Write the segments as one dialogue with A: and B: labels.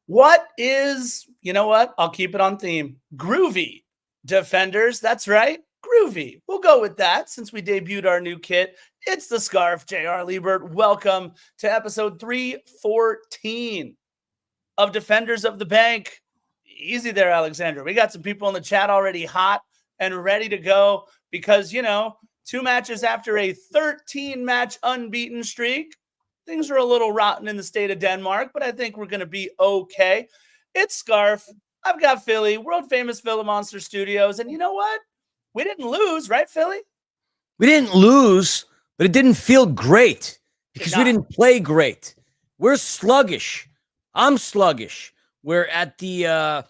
A: What is, you know what? I'll keep it on theme. Groovy defenders. That's right. Groovy. We'll go with that since we debuted our new kit. It's the Scarf, J.R. Liebert. Welcome to episode 314 of Defenders of the Bank. Easy there, Alexandra. We got some people in the chat already hot and ready to go because, 2 matches after a 13-match unbeaten streak, things are a little rotten in the state of Denmark, but I think we're going to be okay. It's Scarf. I've got Philly, world-famous Philly Monster Studios, and you know what? We didn't lose, right, Philly?
B: We didn't lose, but it didn't feel great because we didn't play great. We're sluggish. I'm sluggish. We're at the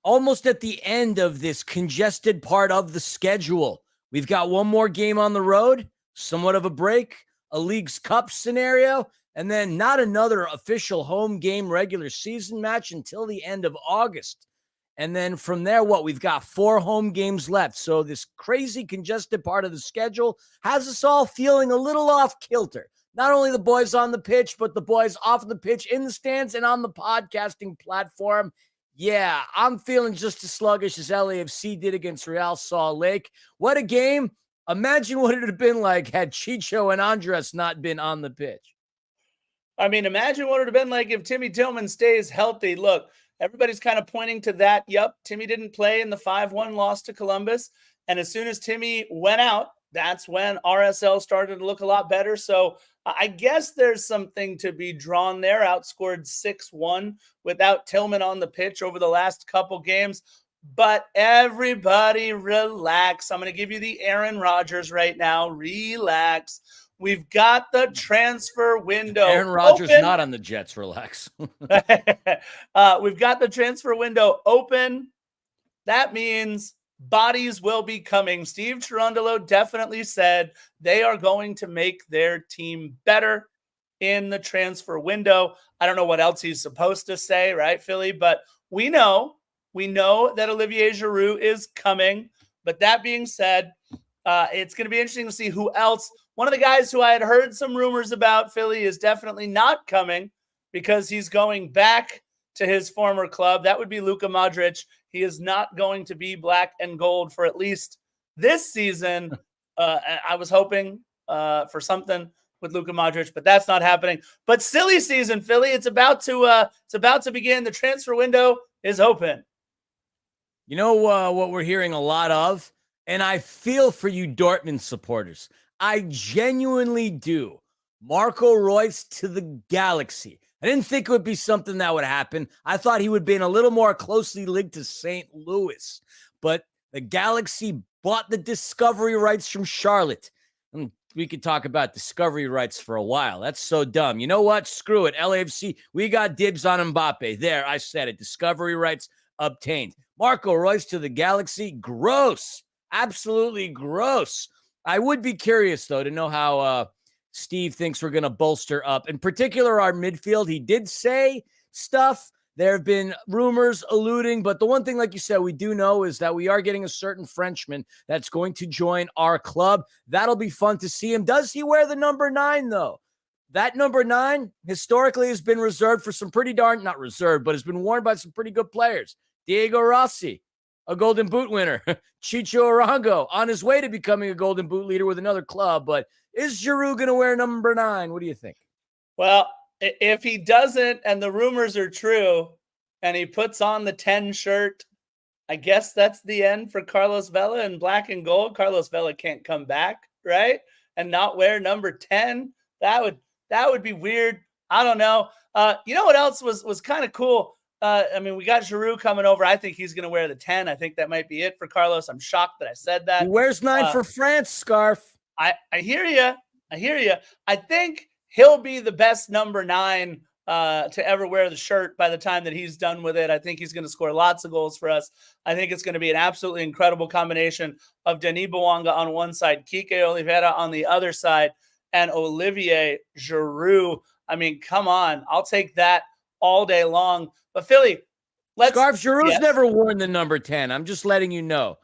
B: almost at the end of this congested part of the schedule. We've got one more game on the road, somewhat of a break, a League's Cup scenario, and then not another official home game regular season match until the end of August. And then from there, we've got 4 home games left. So this crazy congested part of the schedule has us all feeling a little off kilter. Not only the boys on the pitch, but the boys off the pitch, in the stands, and on the podcasting platform. Yeah, I'm feeling just as sluggish as LAFC did against Real Salt Lake. What a game. Imagine what it would have been like had Chicho and Andres not been on the pitch.
A: I mean, imagine what it would have been like if Timmy Tillman stays healthy. Look, everybody's kind of pointing to that. Yep, Timmy didn't play in the 5-1 loss to Columbus. And as soon as Timmy went out, that's when RSL started to look a lot better. So I guess there's something to be drawn there. Outscored 6-1 without Tillman on the pitch over the last couple games. But everybody relax. I'm going to give you the Aaron Rodgers right now. Relax. We've got the transfer window.
B: Aaron Rodgers open. Not on the Jets. Relax.
A: We've got the transfer window open. That means bodies will be coming. Steve Cherundolo definitely said they are going to make their team better in the transfer window. I don't know what else he's supposed to say, right, Philly? But we know that Olivier Giroud is coming. But that being said, it's going to be interesting to see who else. One of the guys who I had heard some rumors about, Philly, is definitely not coming because he's going back to his former club. That would be Luka Modric. He is not going to be black and gold for at least this season. I was hoping for something with Luka Modric, but that's not happening. But silly season, Philly, it's about to begin. The transfer window is open.
B: You know what we're hearing a lot of? And I feel for you Dortmund supporters. I genuinely do. Marco Reus to the Galaxy. I didn't think it would be something that would happen. I thought he would be in a little more closely linked to St. Louis. But the Galaxy bought the discovery rights from Charlotte. And we could talk about discovery rights for a while. That's so dumb. You know what? Screw it. LAFC, we got dibs on Mbappe. There, I said it. Discovery rights obtained. Marco Reus to the Galaxy. Gross. Absolutely gross. I would be curious, though, to know how Steve thinks we're going to bolster up. In particular, our midfield. He did say stuff. There have been rumors alluding, but the one thing, like you said, we do know is that we are getting a certain Frenchman that's going to join our club. That'll be fun to see him. Does he wear the number 9, though? That number 9 historically has been reserved for some pretty not reserved, but has been worn by some pretty good players. Diego Rossi, a Golden Boot winner. Chicho Arango on his way to becoming a Golden Boot leader with another club. But is Giroud going to wear number 9? What do you think?
A: Well, if he doesn't and the rumors are true and he puts on the 10 shirt, I guess that's the end for Carlos Vela in black and gold. Carlos Vela can't come back, right? And not wear number 10. That would be weird. I don't know. You know what else was kind of cool? I mean, we got Giroud coming over. I think he's going to wear the 10. I think that might be it for Carlos. I'm shocked that I said that.
B: He wears 9 for France, Scarf.
A: I hear you. I think he'll be the best number 9 to ever wear the shirt by the time that he's done with it. I think he's going to score lots of goals for us. I think it's going to be an absolutely incredible combination of Denis Bouanga on one side, Kike Oliveira on the other side, and Olivier Giroud. I mean, come on. I'll take that all day long. But Philly,
B: Scarf, Giroud's never worn the number 10. I'm just letting you know.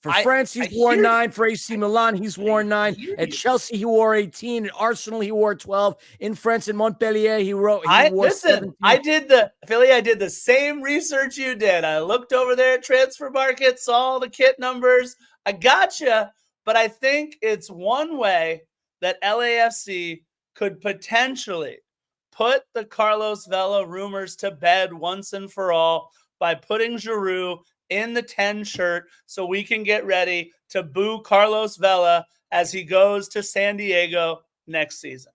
B: For France, he's worn 9. For AC Milan, he's worn 9. At
A: you.
B: Chelsea, he wore 18. At Arsenal, he wore 12. In France, in Montpellier, he wore
A: Listen,
B: 17.
A: I did the same research you did. I looked over there at Transfer Market, saw all the kit numbers. I gotcha, but I think it's one way that LAFC could potentially put the Carlos Vela rumors to bed once and for all by putting Giroud in the 10 shirt so we can get ready to boo Carlos Vela as he goes to San Diego next season.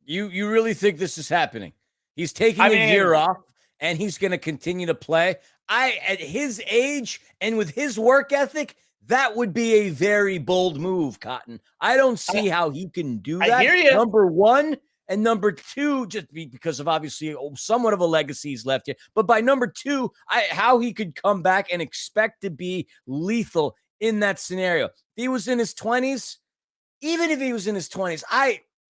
B: You really think this is happening? He's taking a year off and he's going to continue to play. At his age and with his work ethic, that would be a very bold move, Cotton. I don't see how he can do that.
A: I hear you.
B: Number one. And number two, just because of obviously somewhat of a legacy he's left here. But by number two, how he could come back and expect to be lethal in that scenario. If he was in his 20s, even if he was in his 20s,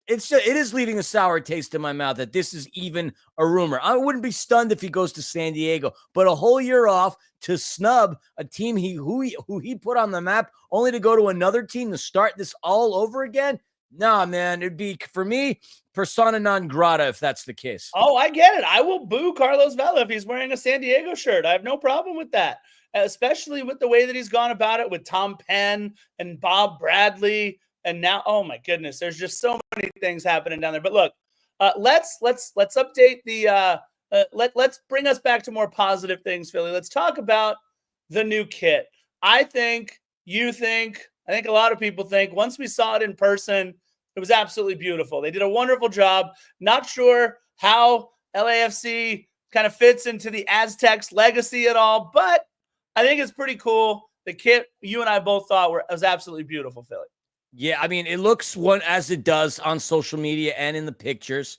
B: it is leaving a sour taste in my mouth that this is even a rumor. I wouldn't be stunned if he goes to San Diego, but a whole year off to snub a team who he put on the map only to go to another team to start this all over again. Nah, man, it'd be, for me, persona non grata if that's the case.
A: Oh, I get it. I will boo Carlos Vela if he's wearing a San Diego shirt. I have no problem with that, especially with the way that he's gone about it with Tom Penn and Bob Bradley. And now, oh my goodness, there's just so many things happening down there. But look, let's update the let's bring us back to more positive things, Philly. Let's talk about the new kit. I think a lot of people think once we saw it in person, it was absolutely beautiful. They did a wonderful job. Not sure how LAFC kind of fits into the Aztecs legacy at all, but I think it's pretty cool. The kit you and I both thought was absolutely beautiful, Philly.
B: Yeah, I mean, it looks as it does on social media and in the pictures.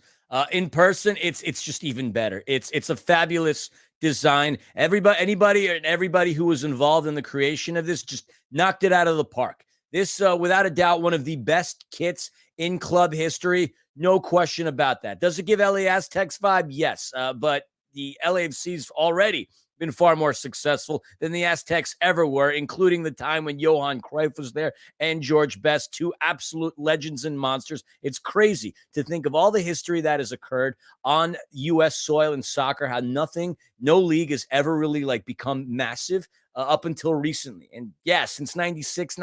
B: In person, it's just even better. It's a fabulous design. Everybody who was involved in the creation of this just knocked it out of the park. This, without a doubt, one of the best kits in club history. No question about that. Does it give LA Aztecs vibe? Yes. But the LAFC's already been far more successful than the Aztecs ever were, including the time when Johan Cruyff was there and George Best, two absolute legends and monsters. It's crazy to think of all the history that has occurred on U.S. soil in soccer, how no league has ever really become massive up until recently. And yeah, since 96,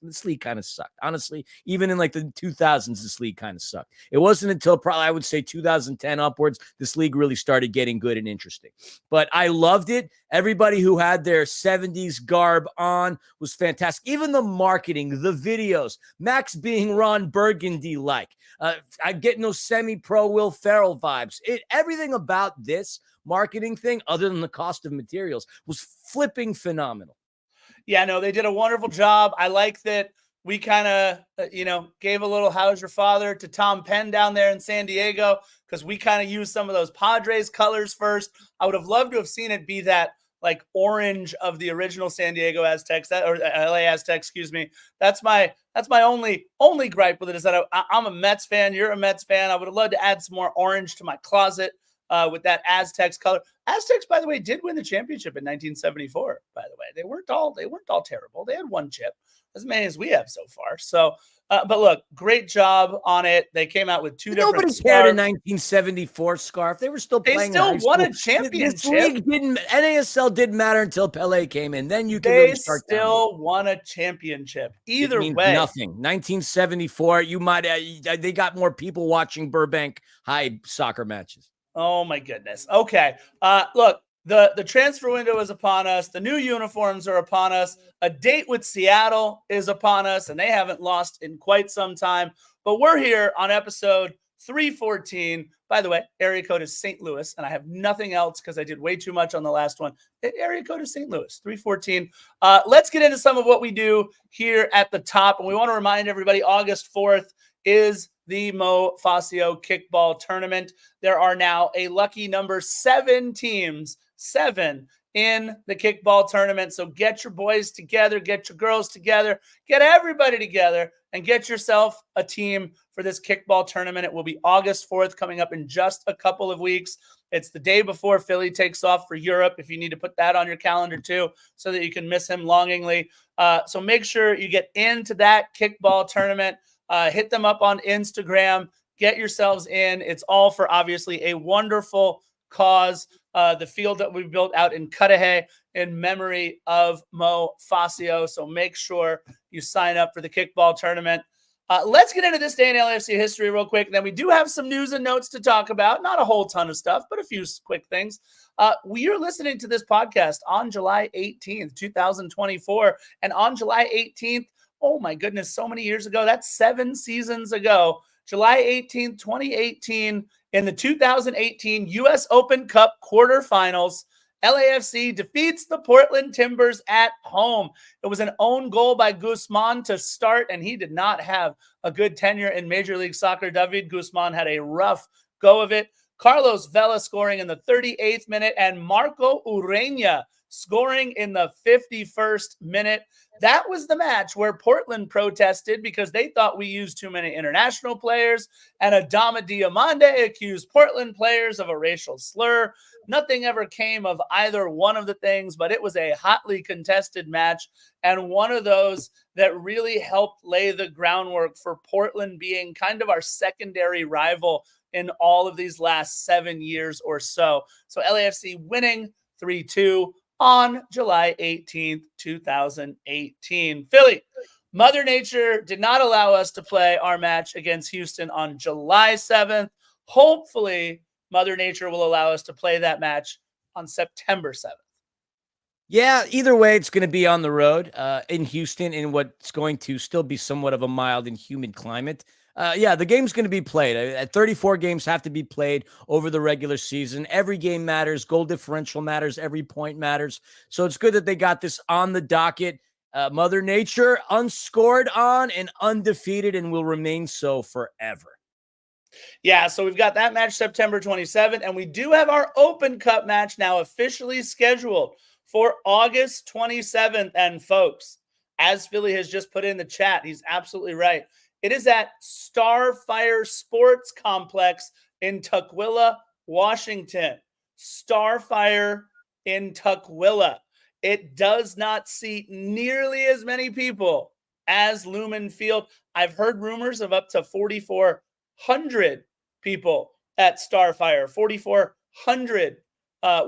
B: this league kind of sucked. Honestly, even in the 2000s, this league kind of sucked. It wasn't until probably, I would say, 2010 upwards, this league really started getting good and interesting. But I loved it. Everybody who had their 70s garb on was fantastic. Even the marketing, the videos, Max being Ron Burgundy-like. I'm getting those semi-pro Will Ferrell vibes. Everything about this marketing thing, other than the cost of materials, was flipping phenomenal.
A: Yeah, no, they did a wonderful job. I like that we kind of, gave a little "How's your father" to Tom Penn down there in San Diego, because we kind of used some of those Padres colors first. I would have loved to have seen it be that orange of the original San Diego Aztecs, or LA Aztecs, excuse me. That's my only gripe with it, is that I'm a Mets fan. You're a Mets fan. I would have loved to add some more orange to my closet. With that Aztecs color. Aztecs, by the way, did win the championship in 1974, by the way. They weren't all terrible. They had one chip, as many as we have so far. So, but look, great job on it. They came out with two different
B: Nobody cared in 1974 scarf. They were still playing.
A: They still won a championship.
B: This league NASL didn't matter until Pelé came in. Then you can
A: really
B: start.
A: They still won a championship. Either way,
B: nothing. 1974. They got more people watching Burbank High soccer matches.
A: Oh my goodness. Okay. Look, the transfer window is upon us. The new uniforms are upon us. A date with Seattle is upon us, and they haven't lost in quite some time. But we're here on episode 314. By the way, area code is St. Louis, and I have nothing else because I did way too much on the last one. Area code is St. Louis, 314. Let's get into some of what we do here at the top. And we want to remind everybody, August 4th is the Mo Fascio kickball tournament. There are now a lucky number 7 teams, 7 in the kickball tournament. So get your boys together, get your girls together, get everybody together, and get yourself a team for this kickball tournament. It will be August 4th, coming up in just a couple of weeks. It's the day before Philly takes off for Europe, if you need to put that on your calendar too, so that you can miss him longingly. So make sure you get into that kickball tournament. Hit them up on Instagram. Get yourselves in. It's all for obviously a wonderful cause. The field that we built out in Cudahy in memory of Mo Fascio. So make sure you sign up for the kickball tournament. Let's get into this day in LAFC history real quick. Then we do have some news and notes to talk about. Not a whole ton of stuff, but a few quick things. We are listening to this podcast on July 18th, 2024. And on July 18th, oh my goodness, so many years ago, that's 7 seasons ago, July 18th, 2018, in the 2018 U.S. Open Cup quarterfinals, LAFC defeats the Portland Timbers at home. It was an own goal by Guzman to start, and he did not have a good tenure in Major League Soccer. David Guzman had a rough go of it. Carlos Vela scoring in the 38th minute, and Marco Ureña scoring in the 51st minute. That was the match where Portland protested because they thought we used too many international players, and Adama Diomande accused Portland players of a racial slur. Nothing ever came of either one of the things, but it was a hotly contested match, and one of those that really helped lay the groundwork for Portland being kind of our secondary rival in all of these last 7 years or so. So LAFC winning 3-2 on July 18th, 2018. Philly, Mother Nature did not allow us to play our match against Houston on July 7th. Hopefully, Mother Nature will allow us to play that match on September 7th.
B: Yeah, either way, it's going to be on the road in Houston in what's going to still be somewhat of a mild and humid climate. Yeah, the game's going to be played. 34 games have to be played over the regular season. Every game matters. Goal differential matters. Every point matters. So it's good that they got this on the docket. Mother Nature unscored on and undefeated and will remain so forever.
A: Yeah, so we've got that match September 27th, and we do have our Open Cup match now officially scheduled for August 27th. And folks, as Philly has just put in the chat, he's absolutely right. It is at Starfire Sports Complex in Tukwila, Washington. Starfire in Tukwila. It does not seat nearly as many people as Lumen Field. I've heard rumors of up to 4,400 people at Starfire. 4,400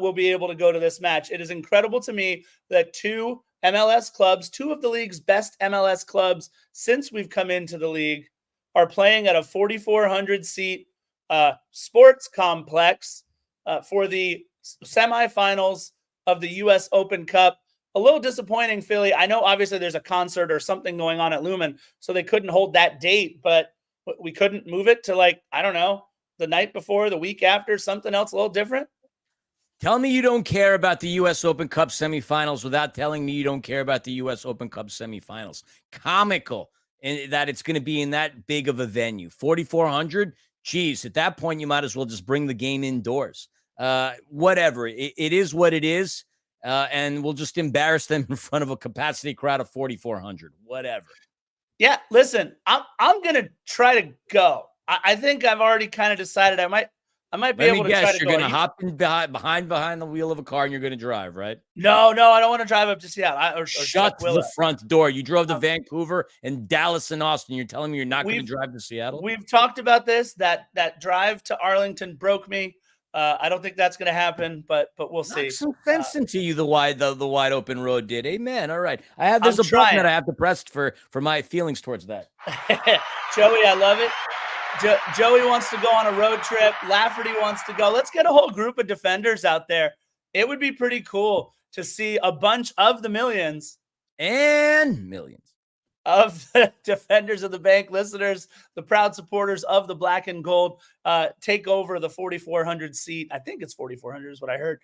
A: will be able to go to this match. It is incredible to me that 2 MLS clubs, 2 of the league's best MLS clubs since we've come into the league, are playing at a 4,400 seat sports complex for the semifinals of the U.S. Open Cup. A little disappointing, Philly. I know obviously there's a concert or something going on at Lumen, so they couldn't hold that date, but we couldn't move it to, like, I don't know, the night before, the week after, something else a little different.
B: Tell me you don't care about the U.S. Open Cup semifinals without telling me you don't care about the U.S. Open Cup semifinals. Comical in that it's going to be in that big of a venue. 4,400? Geez, at that point, you might as well just bring the game indoors. Whatever. It is what it is, and we'll just embarrass them in front of a capacity crowd of 4,400. Whatever.
A: Yeah, listen, I'm going to try to go. I think I've already kind of decided I might be able to try to go.
B: You're going to hop in behind the wheel of a car and you're going to drive, right?
A: No, I don't want to drive up to Seattle. Or
B: Shut the front door. You drove to Vancouver and Dallas and Austin. You're telling me you're not going to drive to Seattle?
A: We've talked about this. That drive to Arlington broke me. I don't think that's going to happen, but we'll see.
B: Knock some sense into you. The wide open road did. Amen. All right. There's a button that I have to press for my feelings towards that.
A: Joey, I love it. Joey wants to go on a road trip. Lafferty wants to go. Let's get a whole group of defenders out there. It would be pretty cool to see a bunch of the millions of the defenders of the bank listeners, the proud supporters of the black and gold, take over the 4,400 seat. I think it's 4,400 is what I heard.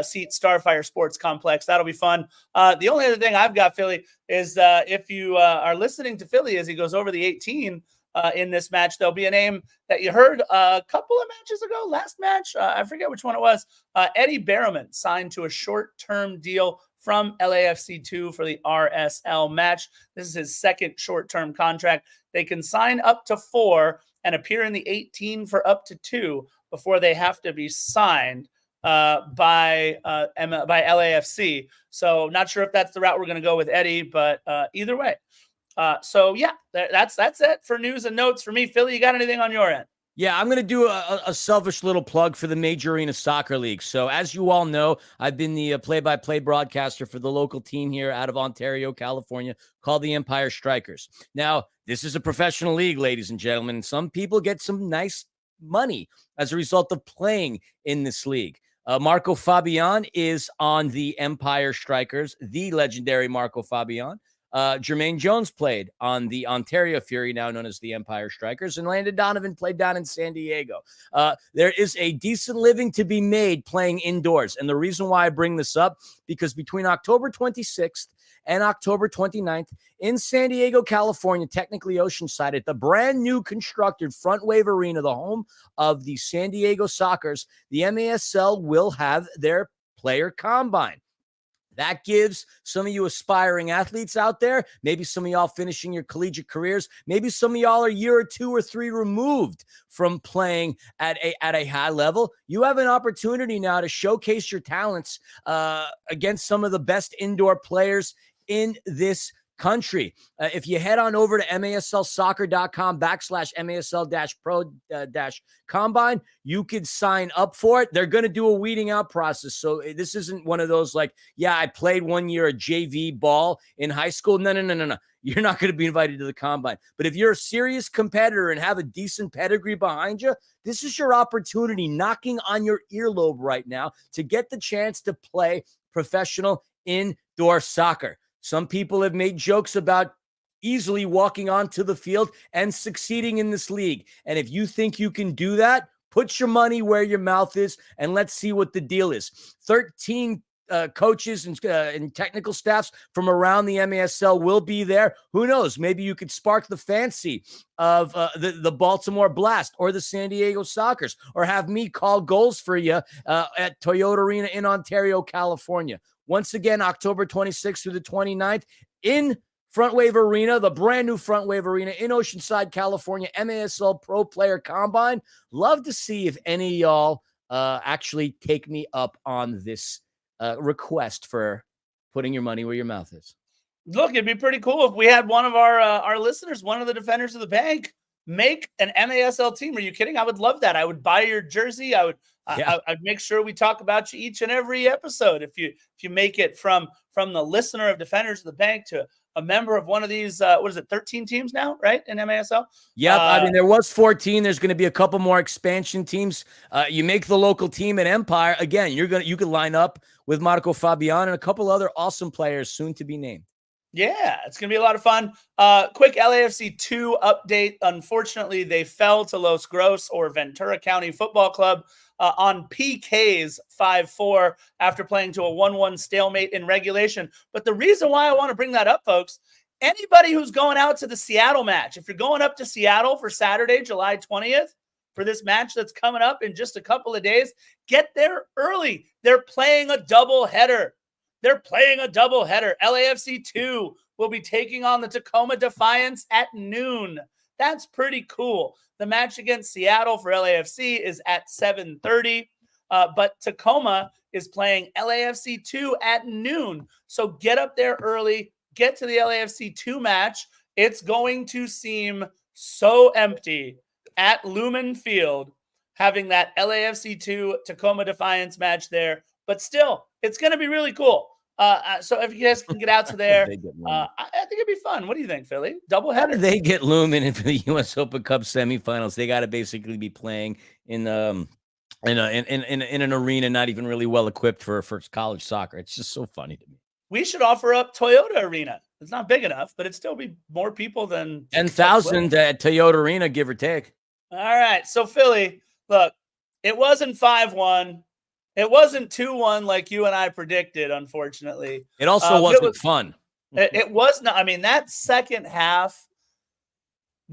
A: Seat Starfire Sports Complex. That'll be fun. The only other thing I've got, Philly, is if you are listening to Philly as he goes over the 18, in this match. There'll be a name that you heard a couple of matches ago. Last match, I forget which one it was. Eddie Berriman signed to a short-term deal from LAFC 2 for the RSL match. This is his second short-term contract. They can sign up to 4 and appear in the 18 for up to 2 before they have to be signed by LAFC. So not sure if that's the route we're going to go with Eddie, but either way. So yeah, that's it for news and notes for me. Philly, you got anything on your end?
B: Yeah, I'm going to do a selfish little plug for the Major Arena Soccer League. So as you all know, I've been the play-by-play broadcaster for the local team here out of Ontario, California, called the Empire Strikers. Now, this is a professional league, ladies and gentlemen, and some people get some nice money as a result of playing in this league. Marco Fabian is on the Empire Strikers, the legendary Marco Fabian. Jermaine Jones played on the Ontario Fury, now known as the Empire Strikers, and Landon Donovan played down in San Diego. There is a decent living to be made playing indoors. And the reason why I bring this up, because between October 26th and October 29th in San Diego, California, technically Oceanside, at the brand new constructed Front Wave Arena, the home of the San Diego Sockers, the MASL will have their player combine. That gives some of you aspiring athletes out there, maybe some of y'all finishing your collegiate careers, maybe some of y'all are a year or 2 or 3 removed from playing at a high level. You have an opportunity now to showcase your talents against some of the best indoor players in this country. If you head on over to maslsoccer.com/MASL-pro-combine, you could sign up for it. They're going to do a weeding out process. So this isn't one of those like, yeah, I played 1 year a JV ball in high school. No. You're not going to be invited to the combine. But if you're a serious competitor and have a decent pedigree behind you, this is your opportunity knocking on your earlobe right now to get the chance to play professional indoor soccer. Some people have made jokes about easily walking onto the field and succeeding in this league. And if you think you can do that, put your money where your mouth is and let's see what the deal is. 13 coaches and technical staffs from around the MASL will be there. Who knows? Maybe you could spark the fancy of the Baltimore Blast or the San Diego Sockers, or have me call goals for you at Toyota Arena in Ontario, California. Once again, October 26th through the 29th in Front Wave Arena, the brand new Front Wave Arena in Oceanside, California, MASL Pro Player Combine. Love to see if any of y'all actually take me up on this request for putting your money where your mouth is.
A: Look, it'd be pretty cool if we had one of our listeners, one of the defenders of the bank, make an MASL team. Are you kidding? I would love that. I would buy your jersey. I'd make sure we talk about you each and every episode. If you make it from the listener of Defenders of the Bank to a member of one of these, 13 teams now, right, in MASL?
B: Yep. I mean, there was 14. There's going to be a couple more expansion teams. You make the local team at Empire. Again, you could line up with Marco Fabian and a couple other awesome players soon to be named.
A: Yeah, it's going to be a lot of fun. Quick LAFC 2 update. Unfortunately, they fell to Los Gros, or Ventura County Football Club, on PKs 5-4 after playing to a 1-1 stalemate in regulation. But the reason why I want to bring that up, folks, anybody who's going out to the Seattle match, if you're going up to Seattle for Saturday, July 20th, for this match that's coming up in just a couple of days, get there early. They're playing a doubleheader. LAFC 2 will be taking on the Tacoma Defiance at noon. That's pretty cool. The match against Seattle for LAFC is at 7:30, but Tacoma is playing LAFC 2 at noon. So get up there early, get to the LAFC 2 match. It's going to seem so empty at Lumen Field having that LAFC 2 Tacoma Defiance match there, but still, it's going to be really cool. So if you guys can get out to there, I think it'd be fun. What do you think, Philly? Doubleheader.
B: How do they get Lumen into the U.S. Open Cup semifinals? They got to basically be playing in an arena not even really well equipped for college soccer. It's just so funny to me.
A: We should offer up Toyota Arena. It's not big enough, but it'd still be more people than
B: 10,000 at Toyota Arena, give or take.
A: All right. So Philly, look, it wasn't 5-1. It wasn't 2-1 like you and I predicted, unfortunately.
B: It also wasn't fun.
A: It was not. I mean, that second half,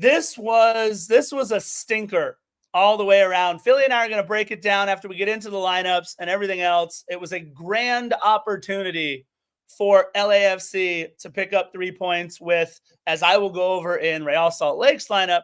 A: This was a stinker all the way around. Philly and I are going to break it down after we get into the lineups and everything else. It was a grand opportunity for LAFC to pick up 3 points with, as I will go over in Real Salt Lake's lineup,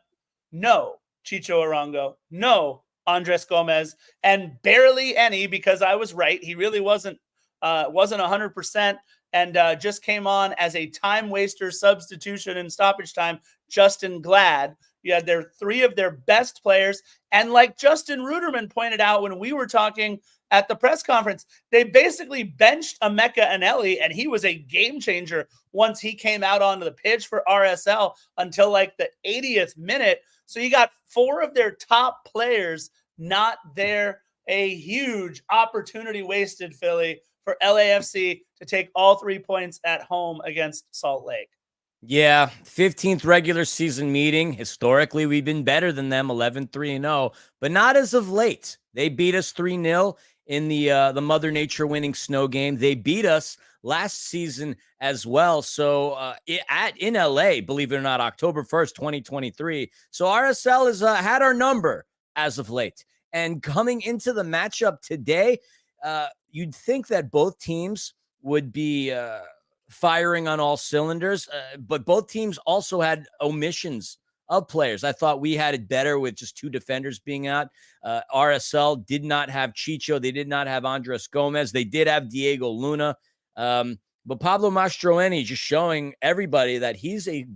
A: no Chicho Arango, no Andres Gomez, and barely any, because I was right. He really wasn't 100%, and just came on as a time waster substitution in stoppage time. Justin Glad. You had three of their best players. And like Justin Ruderman pointed out when we were talking at the press conference, they basically benched Emeka Anelli, and he was a game changer once he came out onto the pitch for RSL until like the 80th minute. So you got four of their top players not there. A huge opportunity wasted, Philly, for LAFC to take all 3 points at home against Salt Lake.
B: Yeah, 15th regular season meeting. Historically, we've been better than them, 11-3-0, but not as of late. They beat us 3-0 in the Mother Nature winning snow game. They beat us last season as well. So in LA, believe it or not, October 1st, 2023. So RSL has had our number as of late. And coming into the matchup today, you'd think that both teams would be firing on all cylinders, but both teams also had omissions of players. I thought we had it better with just two defenders being out. RSL did not have Chicho. They did not have Andres Gomez. They did have Diego Luna. But Pablo Mastroeni just showing everybody that he's a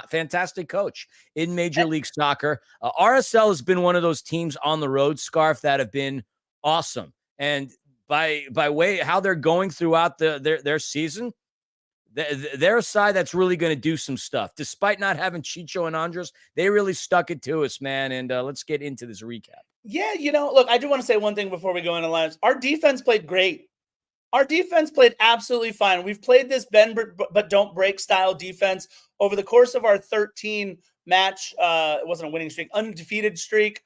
B: fantastic coach in Major League Soccer. RSL has been one of those teams on the road, Scarf, that have been awesome. And by way how they're going throughout their season, they're a side that's really going to do some stuff. Despite not having Chicho and Andres, they really stuck it to us, man. And let's get into this recap.
A: Yeah, look, I do want to say one thing before we go into lines. Our defense played great. Our defense played absolutely fine. We've played this bend but don't break style defense over the course of our 13 match. It wasn't a winning streak, undefeated streak.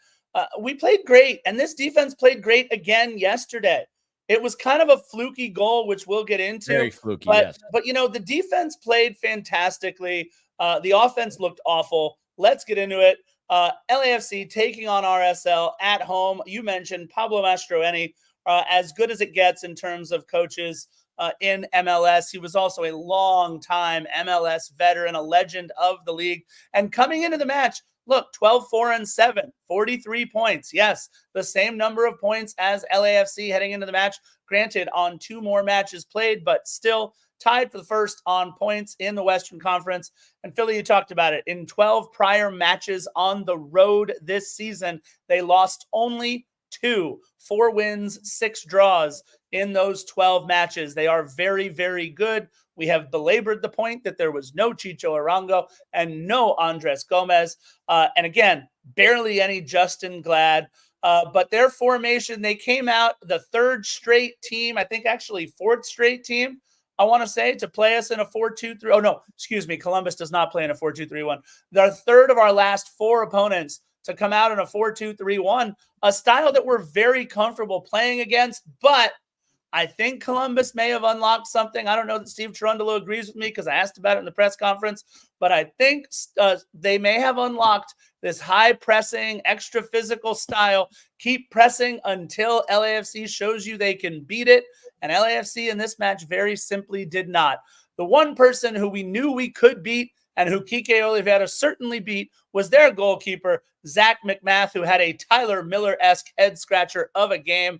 A: We played great, and this defense played great again yesterday. It was kind of a fluky goal, which we'll get into.
B: Very fluky,
A: yes. But
B: the
A: defense played fantastically. The offense looked awful. Let's get into it. LAFC taking on RSL at home. You mentioned Pablo Mastroeni, as good as it gets in terms of coaches in MLS. He was also a long-time MLS veteran, a legend of the league. And coming into the match, look, 12-4-7, 43 points. Yes, the same number of points as LAFC heading into the match. Granted, on 2 more matches played, but still tied for the first on points in the Western Conference. And Philly, you talked about it. In 12 prior matches on the road this season, they lost only 2, 4 wins, 6 draws in those 12 matches. They are very, very good. We have belabored the point that there was no Chicho Arango and no Andres Gomez. And again, barely any Justin Glad. But their formation, they came out the 3rd straight team, I think actually 4th straight team, I want to say, to play us in a 4-2-3. Oh, no, excuse me. Columbus does not play in a 4-2-3-1. They're 3rd of our last 4 opponents to come out in a 4-2-3-1, a style that we're very comfortable playing against. But I think Columbus may have unlocked something. I don't know that Steve Cherundolo agrees with me because I asked about it in the press conference, but I think they may have unlocked this high-pressing, extra physical style. Keep pressing until LAFC shows you they can beat it, and LAFC in this match very simply did not. The one person who we knew we could beat and who Kike Oliveira certainly beat was their goalkeeper, Zach McMath, who had a Tyler Miller-esque head-scratcher of a game.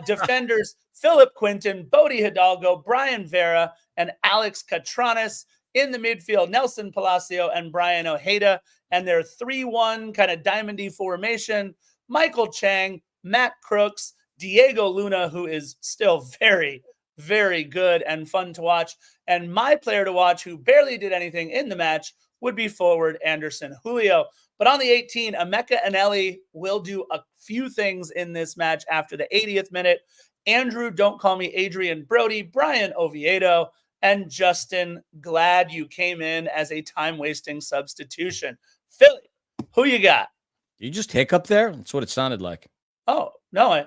A: Defenders, Philip Quinton, Bodie Hidalgo, Brian Vera, and Alex Catranes. In the midfield, Nelson Palacio and Brian Ojeda. And their 3-1 kind of diamondy formation, Michael Chang, Matt Crooks, Diego Luna, who is still very, very good and fun to watch. And my player to watch, who barely did anything in the match, would be forward Anderson Julio. But on the 18, Emeka Anelli will do a few things in this match after the 80th minute. Andrew, don't call me Adrian Brody, Brian Oviedo, and Justin Glad, you came in as a time-wasting substitution. Philly, who you got?
B: You just hiccup there? That's what it sounded like.
A: Oh, no,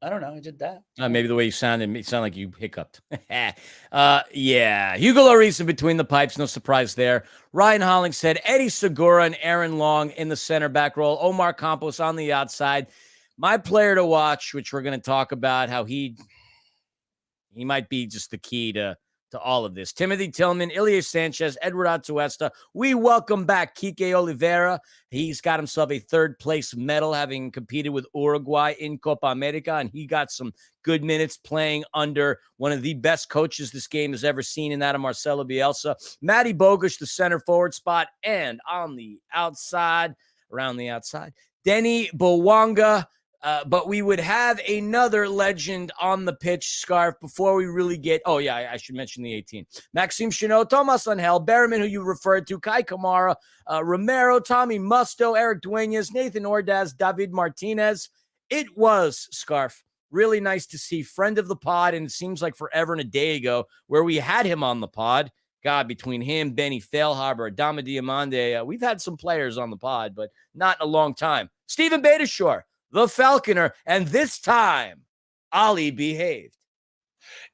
A: I don't know. I did that.
B: Maybe the way you sounded, it sounded like you hiccuped. Yeah. Hugo Lloris in between the pipes. No surprise there. Ryan Holling said Eddie Segura and Aaron Long in the center back role. Omar Campos on the outside. My player to watch, which we're going to talk about, how he might be just the key to all of this. Timothy Tillman, Ilya Sanchez, Edward Atuesta. We welcome back Kike Oliveira. He's got himself a third-place medal, having competed with Uruguay in Copa America, and he got some good minutes playing under one of the best coaches this game has ever seen, in that of Marcelo Bielsa. Matty Bogusz, the center forward spot, and on the outside, around the outside, Denny Bowanga. But we would have another legend on the pitch, Scarf, before we really get... Oh, yeah, I should mention the 18. Maxime Chenot, Thomas Angel, Berriman, who you referred to, Kai Kamara, Romero, Tommy Musto, Eric Duenas, Nathan Ordaz, David Martinez. It was, Scarf, really nice to see friend of the pod, and it seems like forever and a day ago, where we had him on the pod. God, between him, Benny Failhaber, Adama Diamande, we've had some players on the pod, but not in a long time. Stephen Betashore, the Falconer, and this time, Ali behaved.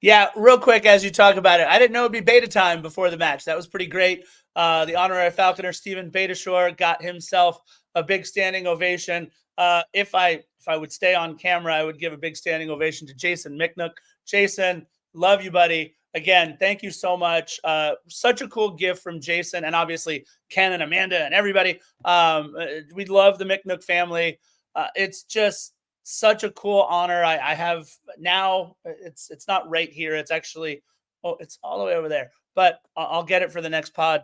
A: Yeah, real quick as you talk about it, I didn't know it'd be beta time before the match. That was pretty great. The honorary Falconer, Stephen Betashore, got himself a big standing ovation. If I would stay on camera, I would give a big standing ovation to Jason Micknook. Jason, love you, buddy. Again, thank you so much. Such a cool gift from Jason, and obviously Ken and Amanda and everybody. We love the Micknook family. It's just such a cool honor. I have now, it's not right here. It's actually, it's all the way over there, but I'll get it for the next pod.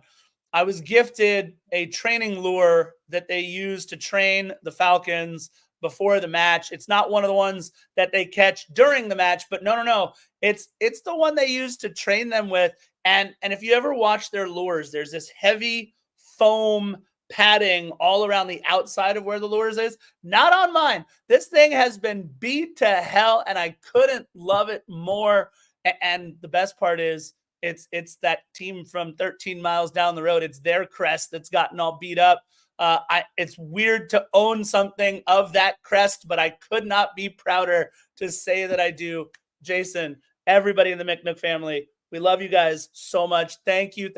A: I was gifted a training lure that they use to train the Falcons before the match. It's not one of the ones that they catch during the match, but no. It's the one they use to train them with. And if you ever watch their lures, there's this heavy foam padding all around the outside of where the lures is. Not on mine. This thing has been beat to hell, and I couldn't love it more. And the best part is it's that team from 13 miles down the road. It's their crest that's gotten all beat up. It's weird to own something of that crest, but I could not be prouder to say that I do. Jason, everybody in the Micknook family, we love you guys so much. Thank you.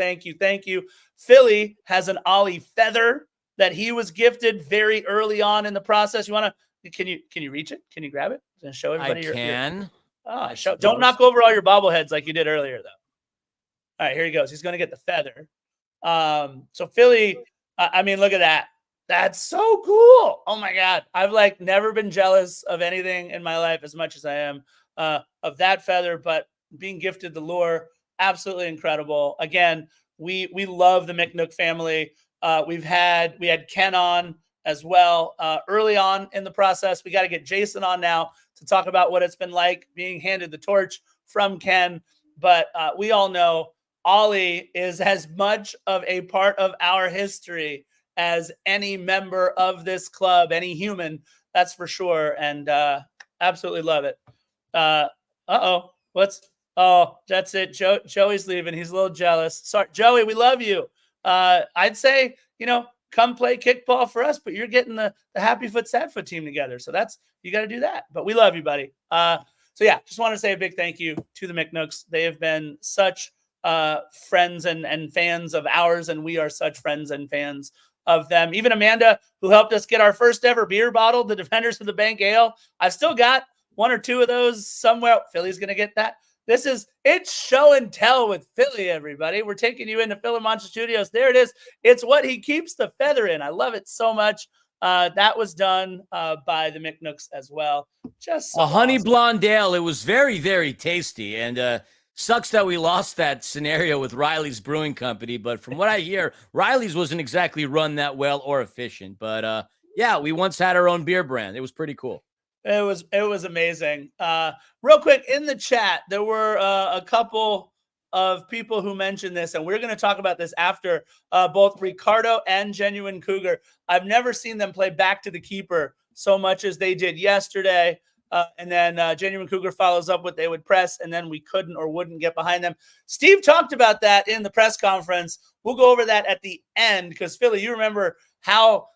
A: Philly has an Ollie feather that he was gifted very early on in the process. Can you reach it? Can you grab it? And show everybody.
B: I can.
A: Don't knock over all your bobbleheads like you did earlier, though. All right, here he goes. He's going to get the feather. So Philly, I mean, look at that. That's so cool. Oh my God. I've never been jealous of anything in my life as much as I am of that feather, but being gifted the lure, absolutely incredible. Again, we love the Micknook family. We had Ken on as well early on in the process. We got to get Jason on now to talk about what it's been like being handed the torch from Ken. But we all know Ollie is as much of a part of our history as any member of this club, any human, that's for sure. And absolutely love it. That's it. Joey's leaving. He's a little jealous. Sorry, Joey, we love you. I'd say, come play kickball for us, but you're getting the Happy Foot, Sad Foot team together. So you got to do that. But we love you, buddy. So yeah, just want to say a big thank you to the Micknooks. They have been such friends and fans of ours, and we are such friends and fans of them. Even Amanda, who helped us get our first ever beer bottle, the Defenders of the Bank Ale. I've still got one or two of those somewhere. Philly's going to get that. It's show and tell with Philly, everybody. We're taking you into Philamonster Studios. There it is. It's what he keeps the feather in. I love it so much. That was done by the Micknooks as well. Just so
B: a honey
A: awesome.
B: blonde ale. It was very, very tasty. And sucks that we lost that scenario with Riley's Brewing Company. But from what I hear, Riley's wasn't exactly run that well or efficient. But yeah, we once had our own beer brand. It was pretty cool.
A: It was amazing. Real quick, in the chat, there were a couple of people who mentioned this, and we're going to talk about this after both Ricardo and Genuine Cougar. I've never seen them play back to the keeper so much as they did yesterday. And then Genuine Cougar follows up with they would press, and then we couldn't or wouldn't get behind them. Steve talked about that in the press conference. We'll go over that at the end because, Philly, you remember how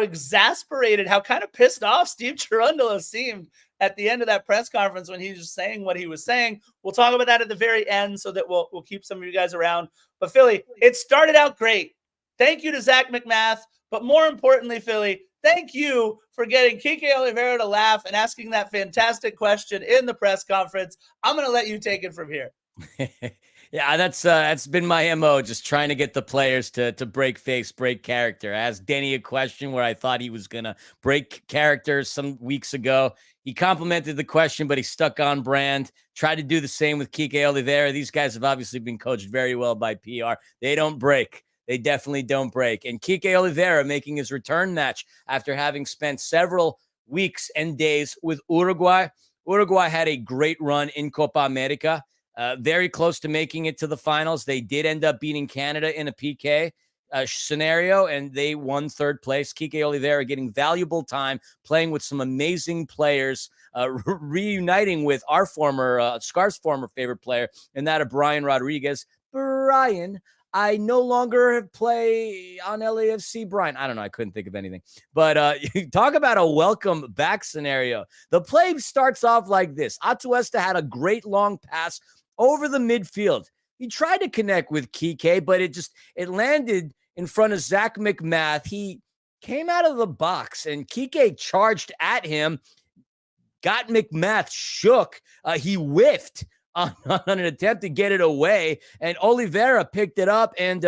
A: exasperated, how kind of pissed off Steve Cherundolo seemed at the end of that press conference when he was saying what he was saying. We'll talk about that at the very end so that we'll keep some of you guys around. But Philly, it started out great. Thank you to Zach McMath. But more importantly, Philly, thank you for getting Kike Oliveira to laugh and asking that fantastic question in the press conference. I'm going to let you take it from here.
B: Yeah, that's been my MO, just trying to get the players to break face, break character. I asked Denny a question where I thought he was gonna break character some weeks ago. He complimented the question, but he stuck on brand. Tried to do the same with Kike Oliveira. These guys have obviously been coached very well by PR. They don't break. They definitely don't break. And Kike Oliveira making his return match after having spent several weeks and days with Uruguay. Uruguay had a great run in Copa America. Very close to making it to the finals. They did end up beating Canada in a PK scenario, and they won third place. Kike Oliveira getting valuable time, playing with some amazing players, reuniting with our Scar's former favorite player, and that of Brian Rodriguez. Brian, I no longer play on LAFC. Brian, I don't know. I couldn't think of anything. But you talk about a welcome back scenario. The play starts off like this. Atuesta had a great long pass over the midfield. He tried to connect with Kike, but it landed in front of Zach McMath. He came out of the box, and Kike charged at him, got McMath shook. He whiffed on an attempt to get it away, and Oliveira picked it up and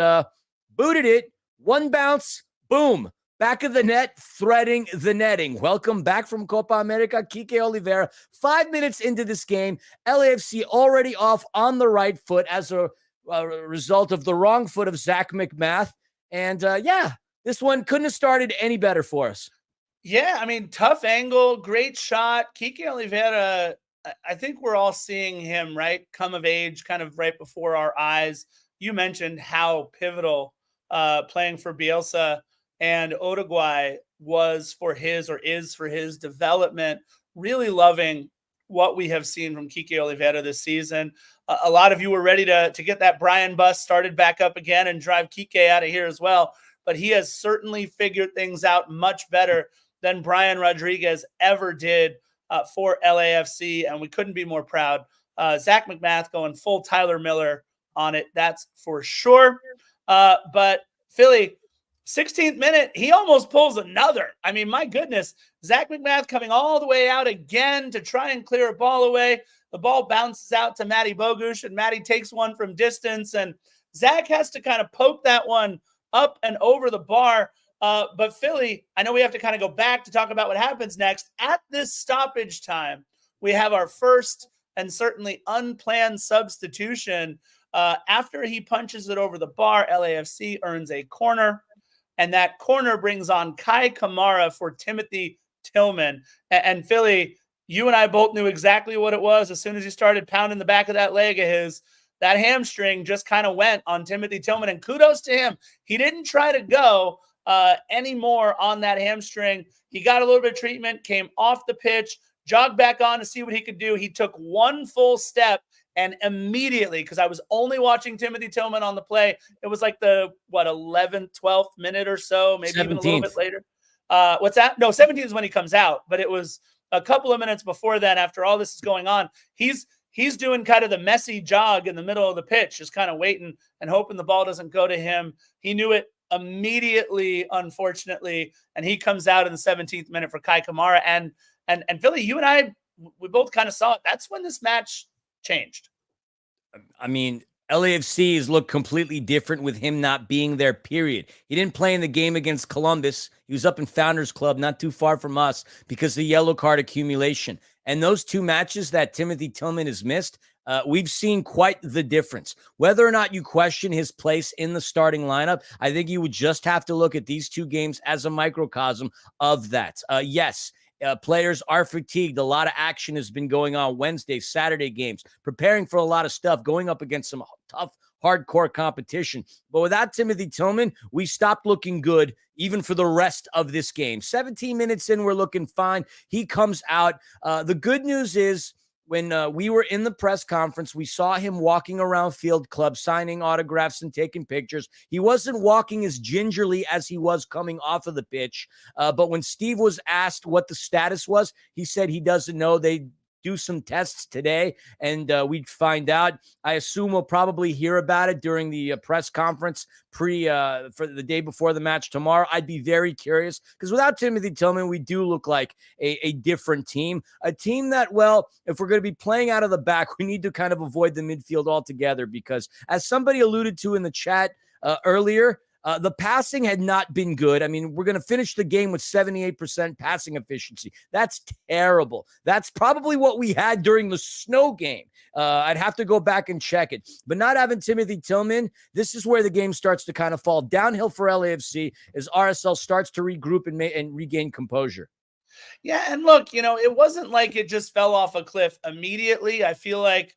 B: booted it. One bounce, boom. Back of the net, threading the netting. Welcome back from Copa America, Kike Oliveira. 5 minutes into this game, LAFC already off on the right foot as a result of the wrong foot of Zach McMath. And this one couldn't have started any better for us.
A: Yeah, I mean, tough angle, great shot. Kike Oliveira, I think we're all seeing him, right, come of age kind of right before our eyes. You mentioned how pivotal playing for Bielsa and Uruguay was for his, or is for his, development. Really loving what we have seen from Kike Oliveira this season. A lot of you were ready to get that Brian bus started back up again and drive Kike out of here as well. But he has certainly figured things out much better than Brian Rodriguez ever did for LAFC, and we couldn't be more proud. Zach McMath going full Tyler Miller on it, that's for sure. But Philly, 16th minute, he almost pulls another. I mean, my goodness, Zach McMath coming all the way out again to try and clear a ball away. The ball bounces out to Matty Bogusz, and Matty takes one from distance, and Zach has to kind of poke that one up and over the bar. But Philly, I know we have to kind of go back to talk about what happens next. At this stoppage time, we have our first and certainly unplanned substitution. After he punches it over the bar, LAFC earns a corner, and that corner brings on Kai Kamara for Timothy Tillman. And Philly, you and I both knew exactly what it was as soon as he started pounding the back of that leg of his. That hamstring just kind of went on Timothy Tillman, and kudos to him. He didn't try to go anymore on that hamstring. He got a little bit of treatment, came off the pitch, jogged back on to see what he could do. He took one full step, and immediately, because I was only watching Timothy Tillman on the play, it was like the, 11th, 12th minute or so, maybe 17th. Even a little bit later. What's that? No, 17th is when he comes out, but it was a couple of minutes before then, after all this is going on. He's doing kind of the messy jog in the middle of the pitch, just kind of waiting and hoping the ball doesn't go to him. He knew it immediately, unfortunately, and he comes out in the 17th minute for Kai Kamara. And Philly, you and I, we both kind of saw it. That's when this match changed.
B: I mean, LAFC's look completely different with him not being there, period. He didn't play in the game against Columbus. He was up in Founders Club, not too far from us, because of the yellow card accumulation. And those two matches that Timothy Tillman has missed, we've seen quite the difference. Whether or not you question his place in the starting lineup, I think you would just have to look at these two games as a microcosm of that. Yes, players are fatigued. A lot of action has been going on Wednesday, Saturday games, preparing for a lot of stuff, going up against some tough, hardcore competition. But without Timothy Tillman, we stopped looking good even for the rest of this game. 17 minutes in, we're looking fine. He comes out. The good news is when we were in the press conference, we saw him walking around Field Club, signing autographs and taking pictures. He wasn't walking as gingerly as he was coming off of the pitch. But when Steve was asked what the status was, he said he doesn't know. They do some tests today, and we'd find out. I assume we'll probably hear about it during the press conference for the day before the match tomorrow. I'd be very curious, because without Timothy Tillman, we do look like a different team, a team that, well, if we're going to be playing out of the back, we need to kind of avoid the midfield altogether, because as somebody alluded to in the chat earlier, the passing had not been good. I mean, we're going to finish the game with 78% passing efficiency. That's terrible. That's probably what we had during the snow game. I'd have to go back and check it. But not having Timothy Tillman, this is where the game starts to kind of fall downhill for LAFC as RSL starts to regroup and regain composure.
A: Yeah, and look, it wasn't like it just fell off a cliff immediately. I feel like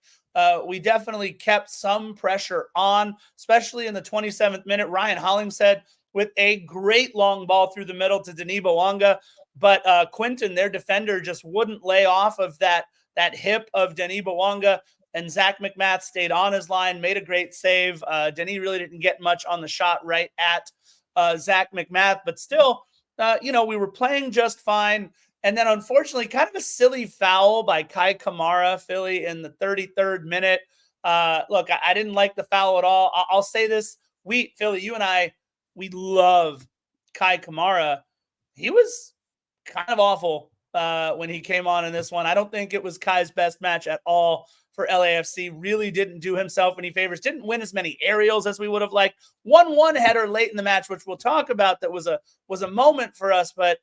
A: we definitely kept some pressure on, especially in the 27th minute. Ryan Hollingshead with a great long ball through the middle to Denis Bouanga, but Quinton, their defender, just wouldn't lay off of that hip of Denis Bouanga, and Zach McMath stayed on his line, made a great save. Denis really didn't get much on the shot right at Zach McMath, but still, we were playing just fine. And then, unfortunately, kind of a silly foul by Kai Kamara, Philly, in the 33rd minute. Look, I didn't like the foul at all. I'll say this. Philly, you and I, we love Kai Kamara. He was kind of awful when he came on in this one. I don't think it was Kai's best match at all for LAFC. Really didn't do himself any favors. Didn't win as many aerials as we would have liked. One header late in the match, which we'll talk about, that was a moment for us. But,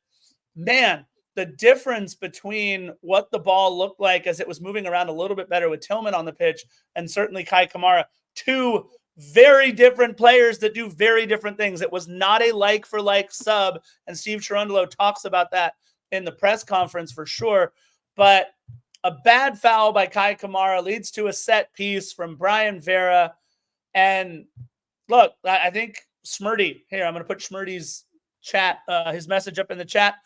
A: man, the difference between what the ball looked like as it was moving around a little bit better with Tillman on the pitch and certainly Kai Kamara, two very different players that do very different things. It was not a like-for-like sub, and Steve Cherundolo talks about that in the press conference for sure. But a bad foul by Kai Kamara leads to a set piece from Brian Vera. And look, I think Smirty, here, I'm going to put Smirty's chat, his message up in the chat.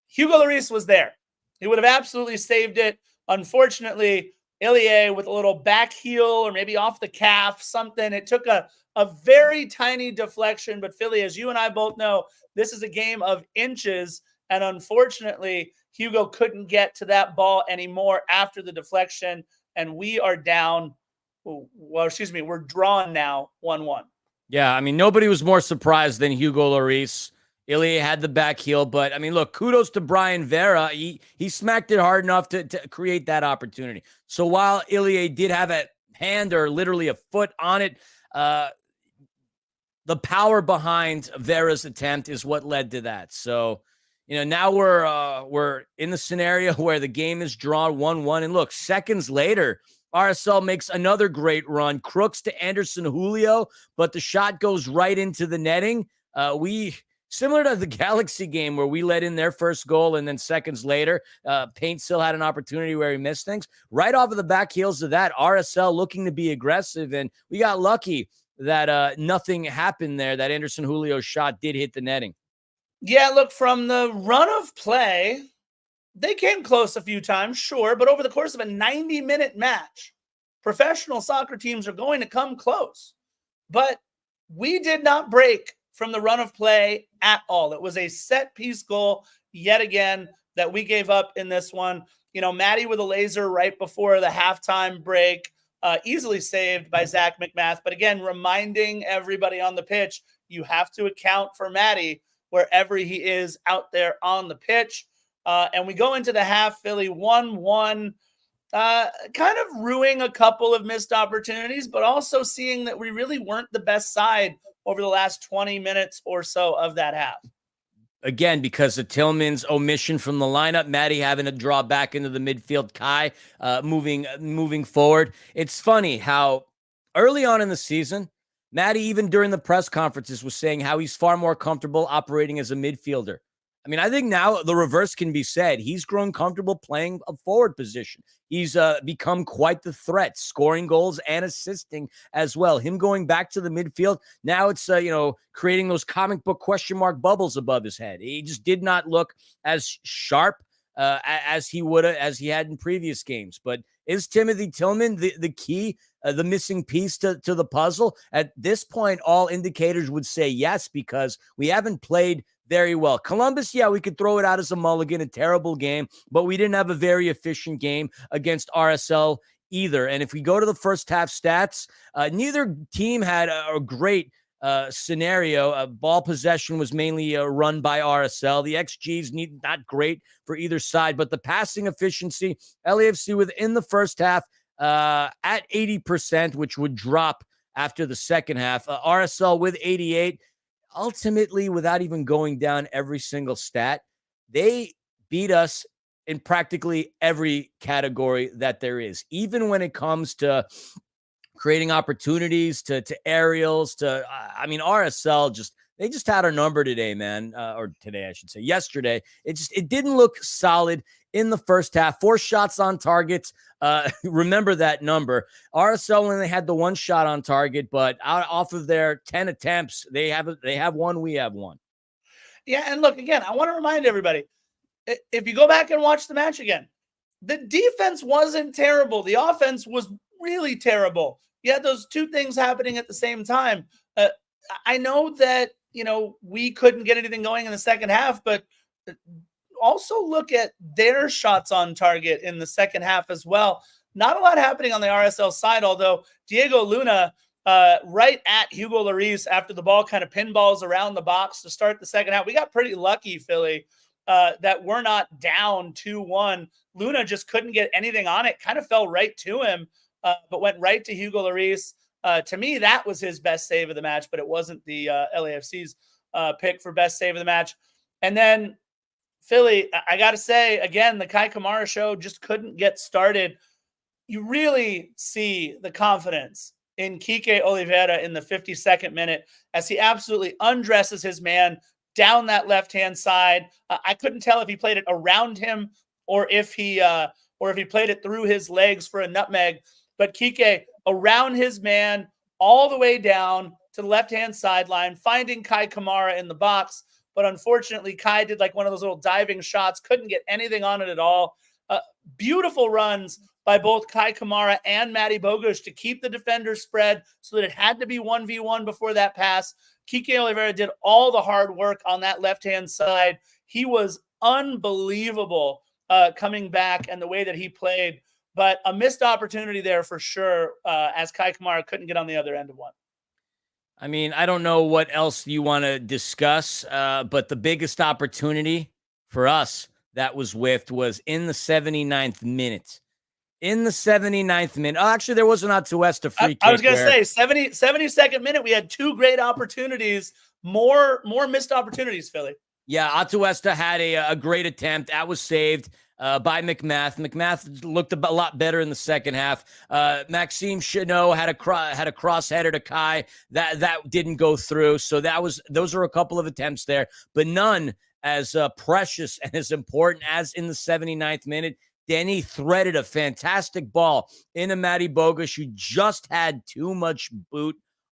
A: Hugo Lloris was there. He would have absolutely saved it. Unfortunately, Ilie with a little back heel or maybe off the calf, something. It took a very tiny deflection. But Philly, as you and I both know, this is a game of inches. And unfortunately, Hugo couldn't get to that ball anymore after the deflection. And we are down. We're drawn now 1-1.
B: Yeah, I mean, nobody was more surprised than Hugo Lloris. Ilie had the back heel, but I mean, look, kudos to Brian Vera. He smacked it hard enough to create that opportunity. So while Ilie did have a hand or literally a foot on it, the power behind Vera's attempt is what led to that. So, now we're in the scenario where the game is drawn 1-1. And look, seconds later, RSL makes another great run. Crooks to Anderson Julio, but the shot goes right into the netting. Similar to the Galaxy game where we let in their first goal and then seconds later, Paint still had an opportunity where he missed things. Right off of the back heels of that, RSL looking to be aggressive, and we got lucky that nothing happened there, that Anderson Julio shot did hit the netting.
A: Yeah, look, from the run of play, they came close a few times, sure, but over the course of a 90-minute match, professional soccer teams are going to come close. But we did not break from the run of play at all. It was a set-piece goal yet again that we gave up in this one. Maddie with a laser right before the halftime break, easily saved by Zach McMath. But again, reminding everybody on the pitch, you have to account for Maddie wherever he is out there on the pitch. And we go into the half, Philly 1-1, kind of ruining a couple of missed opportunities, but also seeing that we really weren't the best side over the last 20 minutes or so of that half.
B: Again, because of Tillman's omission from the lineup, Maddie having to draw back into the midfield, Kai moving forward. It's funny how early on in the season, Maddie, even during the press conferences, was saying how he's far more comfortable operating as a midfielder. I mean, I think now the reverse can be said. He's grown comfortable playing a forward position. He's become quite the threat, scoring goals and assisting as well. Him going back to the midfield, now it's, creating those comic book question mark bubbles above his head. He just did not look as sharp as he had in previous games. But is Timothy Tillman the key, the missing piece to the puzzle? At this point, all indicators would say yes, because we haven't played very well. Columbus, yeah, we could throw it out as a mulligan, a terrible game, but we didn't have a very efficient game against RSL either. And if we go to the first half stats, neither team had a great scenario. Ball possession was mainly run by RSL. The XG's not great for either side, but the passing efficiency, LAFC within the first half at 80%, which would drop after the second half. RSL with 88. Ultimately, without even going down every single stat, they beat us in practically every category that there is, even when it comes to creating opportunities, to aerials, RSL they just had our number today, man. Or today, I should say, yesterday. It didn't look solid in the first half. 4 shots on target. Remember that number. RSL, when they had the 1 shot on target, but off of their 10 attempts, they have 1, we have 1.
A: Yeah, and look, again, I want to remind everybody, if you go back and watch the match again, the defense wasn't terrible. The offense was really terrible. You had those 2 things happening at the same time. I know that, we couldn't get anything going in the second half, but also look at their shots on target in the second half as well. Not a lot happening on the RSL side, although Diego Luna, right at Hugo Lloris after the ball kind of pinballs around the box to start the second half. We got pretty lucky, Philly, that we're not down 2-1. Luna just couldn't get anything on it, kind of fell right to him, but went right to Hugo Lloris. To me, that was his best save of the match, but it wasn't the LAFC's pick for best save of the match. And then Philly, I got to say, again, the Kai Kamara show just couldn't get started. You really see the confidence in Kike Oliveira in the 52nd minute as he absolutely undresses his man down that left-hand side. I couldn't tell if he played it around him or if he played it through his legs for a nutmeg. But Kike around his man all the way down to the left-hand sideline, finding Kai Kamara in the box. But unfortunately, Kai did like one of those little diving shots, couldn't get anything on it at all. Beautiful runs by both Kai Kamara and Matty Bogusz to keep the defenders spread so that it had to be 1v1 before that pass. Kike Oliveira did all the hard work on that left-hand side. He was unbelievable coming back and the way that he played. But a missed opportunity there for sure, as Kai Kamara couldn't get on the other end of one.
B: I mean, I don't know what else you want to discuss, but the biggest opportunity for us that was whiffed was in the 79th minute. In the 79th minute. Oh, actually, there was an Atuesta free kick.
A: I was going to say, 72nd minute, we had 2 great opportunities, more missed opportunities, Philly.
B: Yeah, Atuesta had a great attempt. That was saved by McMath. McMath looked a lot better in the second half. Maxime Chanot had a cross header to Kai. That didn't go through. So those are a couple of attempts there, but none as precious and as important as in the 79th minute. Denny threaded a fantastic ball into Matty Bogusz, who just had too much boot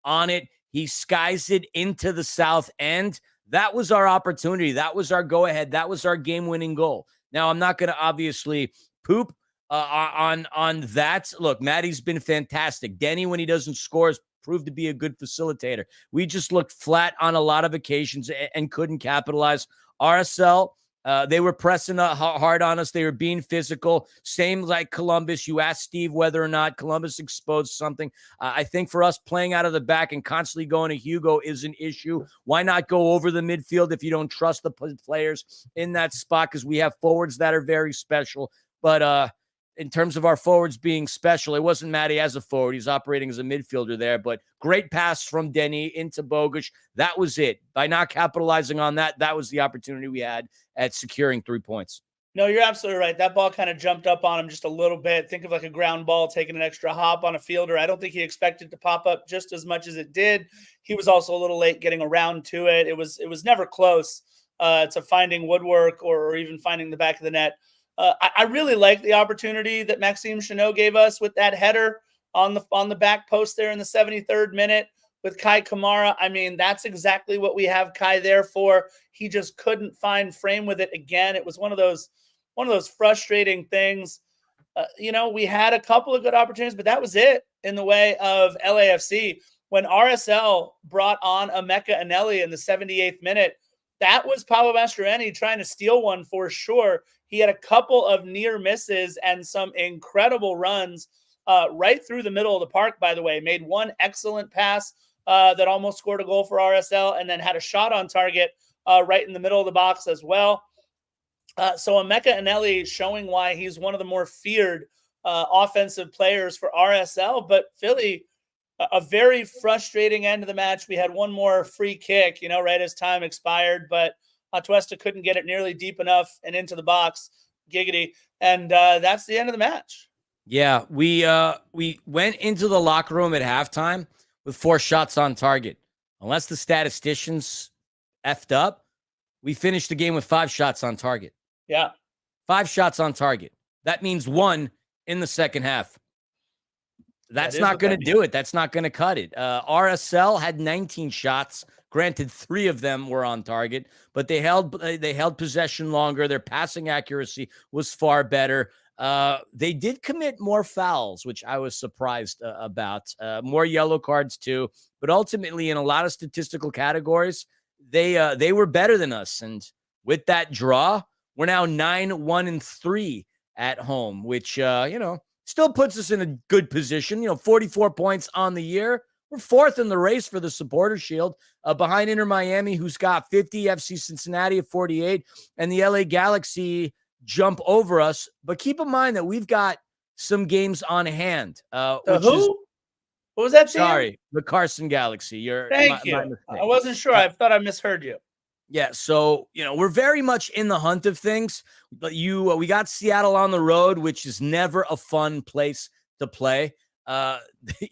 B: on it. He skies it into the south end. That was our opportunity. That was our go-ahead. That was our game-winning goal. Now, I'm not going to obviously poop on that. Look, Matty's been fantastic. Denny, when he doesn't score, has proved to be a good facilitator. We just looked flat on a lot of occasions and couldn't capitalize. RSL, they were pressing hard on us. They were being physical. Same like Columbus. You asked Steve whether or not Columbus exposed something. I think for us, playing out of the back and constantly going to Hugo is an issue. Why not go over the midfield if you don't trust the players in that spot? Because we have forwards that are very special. But in terms of our forwards being special, it wasn't Matty as a forward. He's operating as a midfielder there. But great pass from Denny into Bogusz. That was it. By not capitalizing on that, that was the opportunity we had at securing 3 points.
A: No, you're absolutely right. That ball kind of jumped up on him just a little bit. Think of like a ground ball taking an extra hop on a fielder. I don't think he expected to pop up just as much as it did. He was also a little late getting around to it. It was never close to finding woodwork or even finding the back of the net. I really like the opportunity that Maxime Chanot gave us with that header on the back post there in the 73rd minute with Kai Kamara. I mean, that's exactly what we have Kai there for. He just couldn't find frame with it again. It was one of those one of those frustrating things. We had a couple of good opportunities, but that was it in the way of LAFC. When RSL brought on Emeka Anelli in the 78th minute, that was Pablo Mastroeni trying to steal one for sure. He had a couple of near misses and some incredible runs right through the middle of the park, by the way. Made one excellent pass that almost scored a goal for RSL, and then had a shot on target right in the middle of the box as well. So Emeka Anelli showing why he's one of the more feared offensive players for RSL. But Philly, a very frustrating end of the match. We had one more free kick, right as time expired, but Atuesta couldn't get it nearly deep enough and into the box. Giggity. And that's the end of the match.
B: Yeah, we went into the locker room at halftime with 4 shots on target. Unless the statisticians effed up, we finished the game with 5 shots on target.
A: Yeah.
B: 5 shots on target. That means 1 in the second half. That's not going to do it. That's not going to cut it. RSL had 19 shots. Granted, 3 of them were on target, but they held possession longer. Their passing accuracy was far better. They did commit more fouls, which I was surprised about. More yellow cards too, but ultimately in a lot of statistical categories, they were better than us. And with that draw, we're now 9-1-3 at home, which still puts us in a good position. 44 points on the year. We're 4th in the race for the Supporter Shield, behind Inter Miami, who's got 50, FC Cincinnati at 48, and the LA Galaxy jump over us. But keep in mind that we've got some games on hand.
A: What was that?
B: Sorry, the Carson Galaxy.
A: Thank you. I wasn't sure. I thought I misheard you.
B: Yeah, so we're very much in the hunt of things. But we got Seattle on the road, which is never a fun place to play.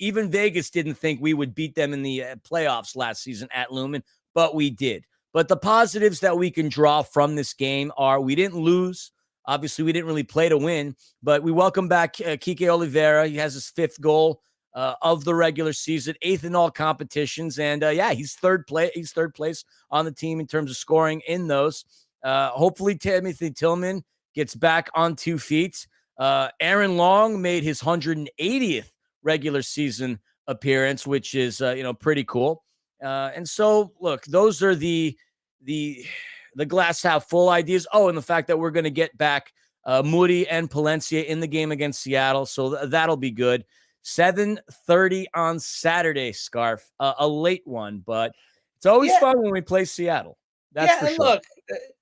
B: Even Vegas didn't think we would beat them in the playoffs last season at Lumen, but we did. But the positives that we can draw from this game are we didn't lose. Obviously, we didn't really play to win, but we welcome back Kike Oliveira. He has his 5th goal of the regular season, 8th in all competitions, and he's third place on the team in terms of scoring in those. Hopefully, Timothy Tillman gets back on 2 feet. Aaron Long made his 180th regular season appearance, which is pretty cool. And so, look, those are the glass half full ideas. Oh, and the fact that we're going to get back Moody and Palencia in the game against Seattle, so that'll be good. 7:30 on Saturday, Scarf, a late one, but it's always fun when we play Seattle. That's for sure.
A: Look,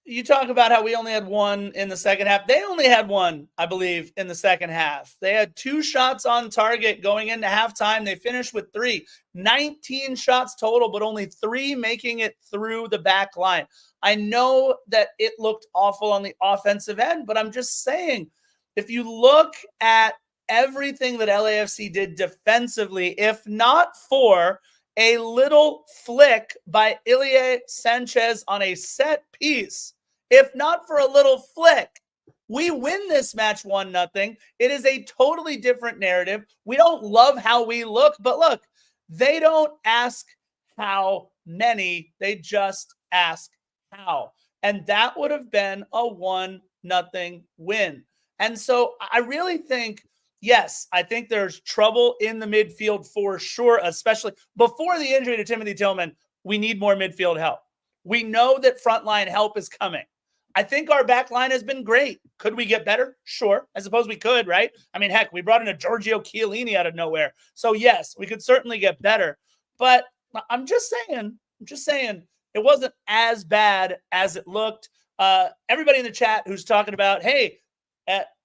A: you talk about how we only had 1 in the second half. They only had 1, I believe, in the second half. They had 2 shots on target going into halftime. They finished with 3, 19 shots total, but only 3 making it through the back line. I know that it looked awful on the offensive end, but I'm just saying, if you look at everything that LAFC did defensively, if not for a little flick by Ilie Sanchez on a set piece, if not for a little flick, we win this match 1-0. It is a totally different narrative. We don't love how we look, but look, they don't ask how many, they just ask how. And that would have been a 1-0 win. And so I really think, yes, I think there's trouble in the midfield for sure, especially before the injury to Timothy Tillman. We need more midfield help. We know that frontline help is coming. I think our back line has been great. Could we get better? Sure. I suppose we could, right? I mean, heck, we brought in a Giorgio Chiellini out of nowhere. So yes, we could certainly get better. But I'm just saying, it wasn't as bad as it looked. Everybody in the chat who's talking about, hey,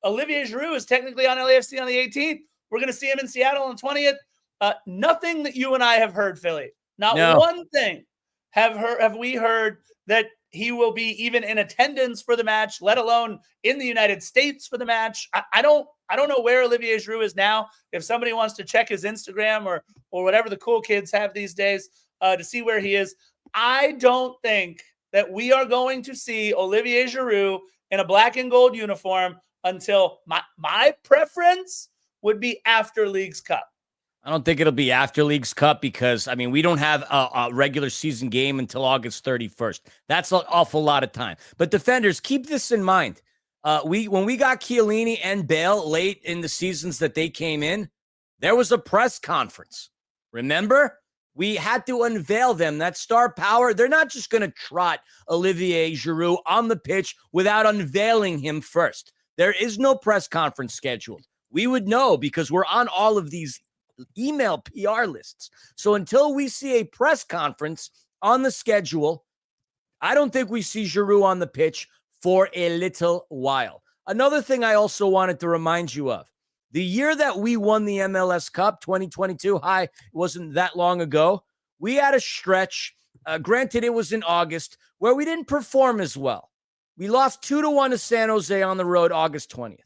A: Olivier Giroud is technically on LAFC on the 18th. We're going to see him in Seattle on the 20th. Nothing that you and I have heard, Philly. Not one thing have we heard that he will be even in attendance for the match, let alone in the United States for the match. I don't know where Olivier Giroud is now. If somebody wants to check his Instagram or whatever the cool kids have these days to see where he is, I don't think that we are going to see Olivier Giroud in a black and gold uniform until my preference would be after Leagues Cup.
B: I don't think it'll be after Leagues Cup because, I mean, we don't have a regular season game until August 31st. That's an awful lot of time. But defenders, keep this in mind. When we got Chiellini and Bale late in the seasons that they came in, there was a press conference. Remember? We had to unveil them. That star power, they're not just going to trot Olivier Giroud on the pitch without unveiling him first. There is no press conference scheduled. We would know because we're on all of these email PR lists. So until we see a press conference on the schedule, I don't think we see Giroud on the pitch for a little while. Another thing I also wanted to remind you of, the year that we won the MLS Cup, 2022, it wasn't that long ago, we had a stretch, granted it was in August, where we didn't perform as well. We lost 2-1 to San Jose on the road August 20th.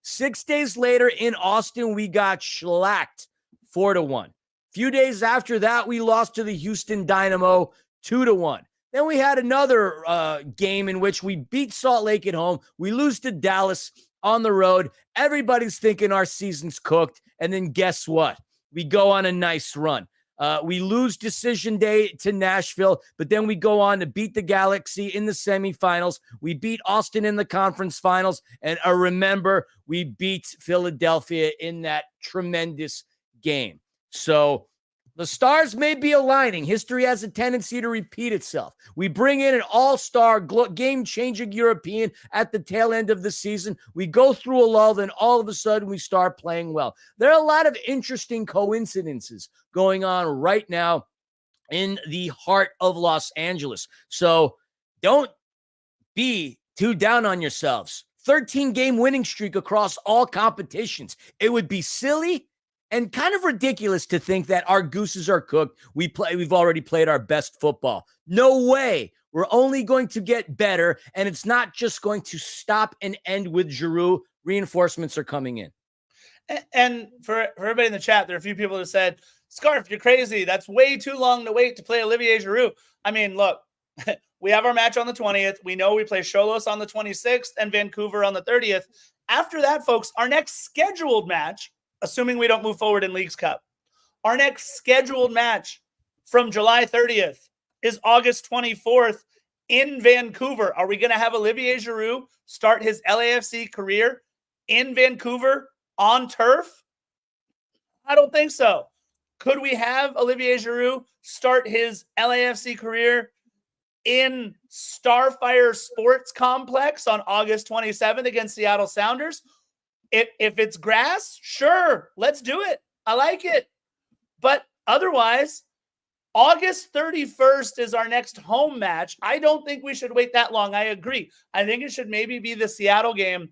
B: 6 days later in Austin, we got shellacked 4-1. A few days after that, we lost to the Houston Dynamo 2-1. Then we had another game in which we beat Salt Lake at home. We lose to Dallas on the road. Everybody's thinking our season's cooked. And then guess what? We go on a nice run. We lose decision day to Nashville, but then we go on to beat the Galaxy in the semifinals. We beat Austin in the conference finals. And remember, we beat Philadelphia in that tremendous game. So the stars may be aligning. History has a tendency to repeat itself. We bring in an all-star, game-changing European at the tail end of the season. We go through a lull, then all of a sudden we start playing well. There are a lot of interesting coincidences going on right now in the heart of Los Angeles. So don't be too down on yourselves. 13-game winning streak across all competitions. It would be silly and kind of ridiculous to think that our gooses are cooked. We've already played our best football. No way. We're only going to get better, and it's not just going to stop and end with Giroud. Reinforcements are coming in.
A: And for everybody in the chat, there are a few people that said, Scarf, you're crazy. That's way too long to wait to play Olivier Giroud. I mean, look, we have our match on the 20th. We know we play Cholos on the 26th and Vancouver on the 30th. After that, folks, our next scheduled match, assuming we don't move forward in Leagues Cup, our next scheduled match from July 30th is August 24th in Vancouver. Are we going to have Olivier Giroud start his LAFC career in Vancouver on turf? I don't think so. Could we have Olivier Giroud start his LAFC career in Starfire Sports Complex on August 27th against Seattle Sounders? If it's grass, sure, let's do it. I like it. But otherwise, August 31st is our next home match. I don't think we should wait that long. I agree. I think it should maybe be the Seattle game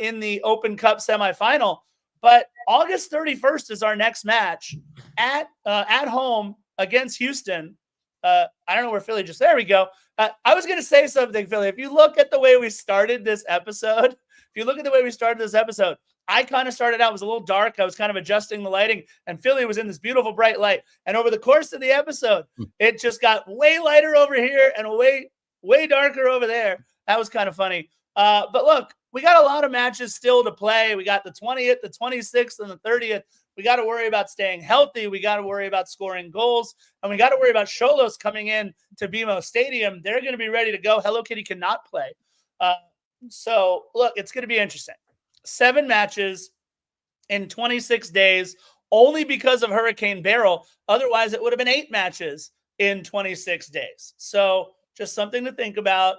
A: in the Open Cup semifinal. But August 31st is our next match at home against Houston. I don't know where Philly just, there we go. I was going to say something, Philly. If you look at the way we started this episode, I kind of started out, it was a little dark. I was kind of adjusting the lighting, and Philly was in this beautiful bright light. And over the course of the episode, it just got way lighter over here and way darker over there. That was kind of funny. But look, we got a lot of matches still to play. We got the 20th, the 26th, and the 30th. We got to worry about staying healthy. We got to worry about scoring goals. And we got to worry about Cholos coming in to BMO Stadium. They're going to be ready to go. Hello Kitty cannot play. So, look, it's going to be interesting. 7 matches in 26 days, only because of Hurricane Beryl. Otherwise, it would have been 8 matches in 26 days. So, just something to think about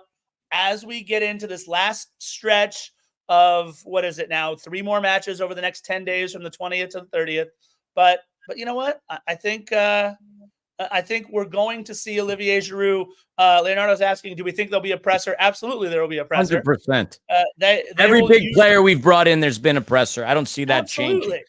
A: as we get into this last stretch of, what is it now, 3 more matches over the next 10 days from the 20th to the 30th. But you know what? I think we're going to see Olivier Giroud. Leonardo's asking, do we think there'll be a presser? Absolutely, there will be a presser.
B: 100%.
A: They
B: Every big player we've brought in, there's been a presser. I don't see that changing.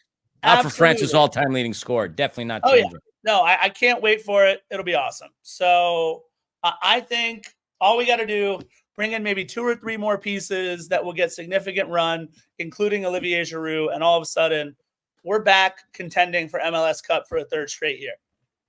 B: Not for France's all-time leading scorer. Definitely not changing.
A: Yeah. No, I can't wait for it. It'll be awesome. So I think all we got to do, bring in maybe 2 or 3 more pieces that will get significant run, including Olivier Giroud, and all of a sudden, we're back contending for MLS Cup for a 3rd straight year.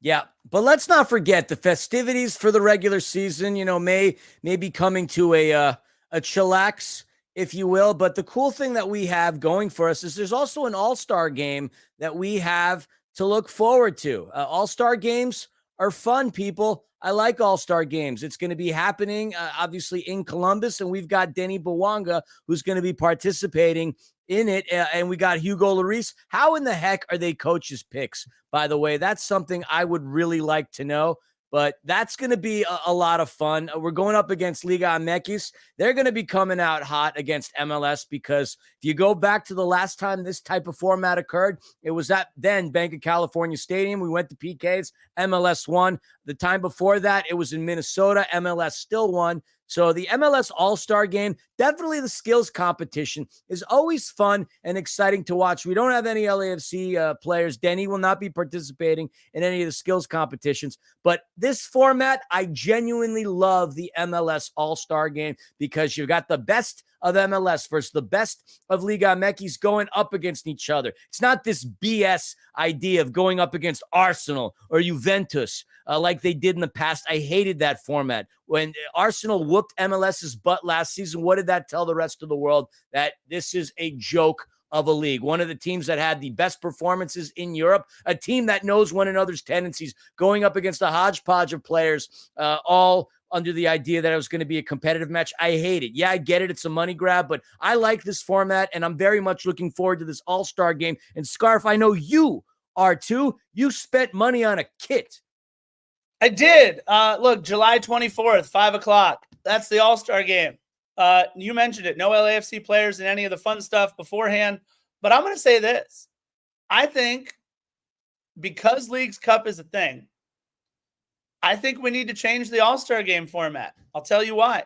B: Yeah, but let's not forget the festivities for the regular season, may be coming to a chillax, if you will. But the cool thing that we have going for us is there's also an all-star game that we have to look forward to. All-star games are fun, people. I like all-star games. It's going to be happening, obviously, in Columbus, and we've got Denny Bwanga, who's going to be participating in it, and we got Hugo Lloris. How in the heck are they coaches' picks, by the way? That's something I would really like to know. But that's going to be a lot of fun. We're going up against Liga MX. They're going to be coming out hot against MLS because if you go back to the last time this type of format occurred, it was at then Bank of California Stadium. We went to PKs. MLS won. The time before that, it was in Minnesota. MLS still won. So the MLS All-Star Game, definitely the skills competition, is always fun and exciting to watch. We don't have any LAFC players. Denny will not be participating in any of the skills competitions. But this format, I genuinely love the MLS All-Star Game because you've got the best of MLS versus the best of Liga MX going up against each other. It's not this BS idea of going up against Arsenal or Juventus like they did in the past. I hated that format. When Arsenal whooped MLS's butt last season, what did that tell the rest of the world? That this is a joke of a league. One of the teams that had the best performances in Europe, a team that knows one another's tendencies, going up against a hodgepodge of players, all under the idea that it was going to be a competitive match. I hate it. Yeah, I get it. It's a money grab, but I like this format, and I'm very much looking forward to this All-Star Game. And Scarf, I know you are too. You spent money on a kit.
A: I did. Look, July 24th, 5 o'clock. That's the All-Star Game. You mentioned it. No LAFC players and any of the fun stuff beforehand. But I'm going to say this. I think because Leagues Cup is a thing, I think we need to change the All-Star Game format. I'll tell you why.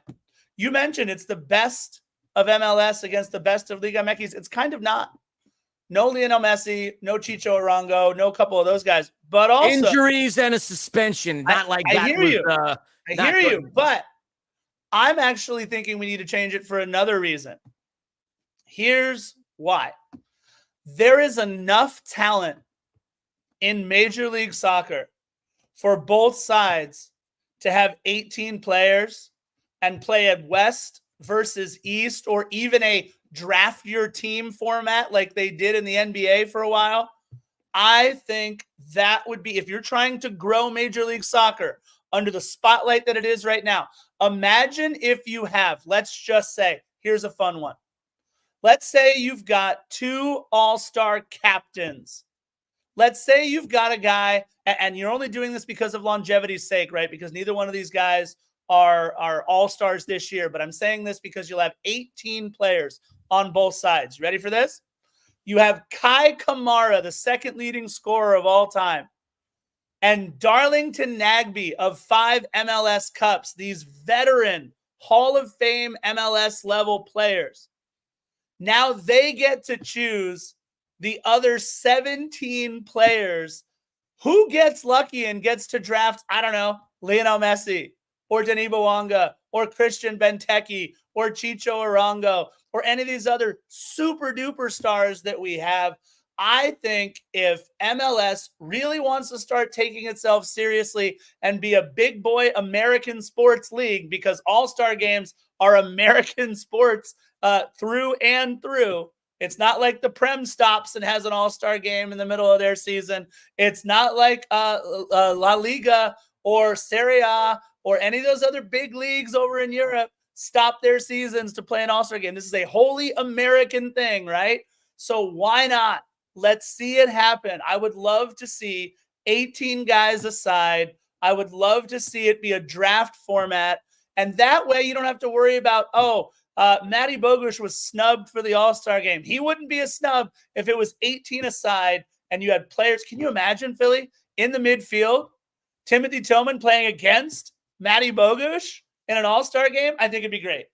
A: You mentioned it's the best of MLS against the best of Liga MX. It's kind of not. No Lionel Messi, no Chicho Arango, no couple of those guys. But also
B: injuries and a suspension. Not like that.
A: I hear you. I hear you. But I'm actually thinking we need to change it for another reason. Here's why. There is enough talent in Major League Soccer for both sides to have 18 players and play at West versus East, or even a draft your team format like they did in the NBA for a while. I think that would be, if you're trying to grow Major League Soccer under the spotlight that it is right now, imagine if you have, let's just say, here's a fun one. Let's say you've got 2 all-star captains. Let's say you've got a guy, and you're only doing this because of longevity's sake, right? Because neither one of these guys are all-stars this year. But I'm saying this because you'll have 18 players on both sides. You ready for this? You have Kai Kamara, the second leading scorer of all time, and Darlington Nagbe of 5 MLS Cups, these veteran Hall of Fame MLS level players. Now they get to choose the other 17 players. Who gets lucky and gets to draft, I don't know, Lionel Messi or Denis Bwanga or Christian Benteke or Chicho Arango or any of these other super duper stars that we have? I think if MLS really wants to start taking itself seriously and be a big boy American sports league, because all-star games are American sports through and through. It's not like the Prem stops and has an all-star game in the middle of their season. It's not like La Liga or Serie A or any of those other big leagues over in Europe stop their seasons to play an all-star game. This is a wholly American thing, right? So why not? Let's see it happen. I would love to see 18 guys aside. I would love to see it be a draft format. And that way you don't have to worry about, Matty Bogusz was snubbed for the All-Star game. He wouldn't be a snub if it was 18 aside and you had players. Can you imagine, Philly, in the midfield, Timothy Tillman playing against Matty Bogusz in an All-Star game? I think it'd be great.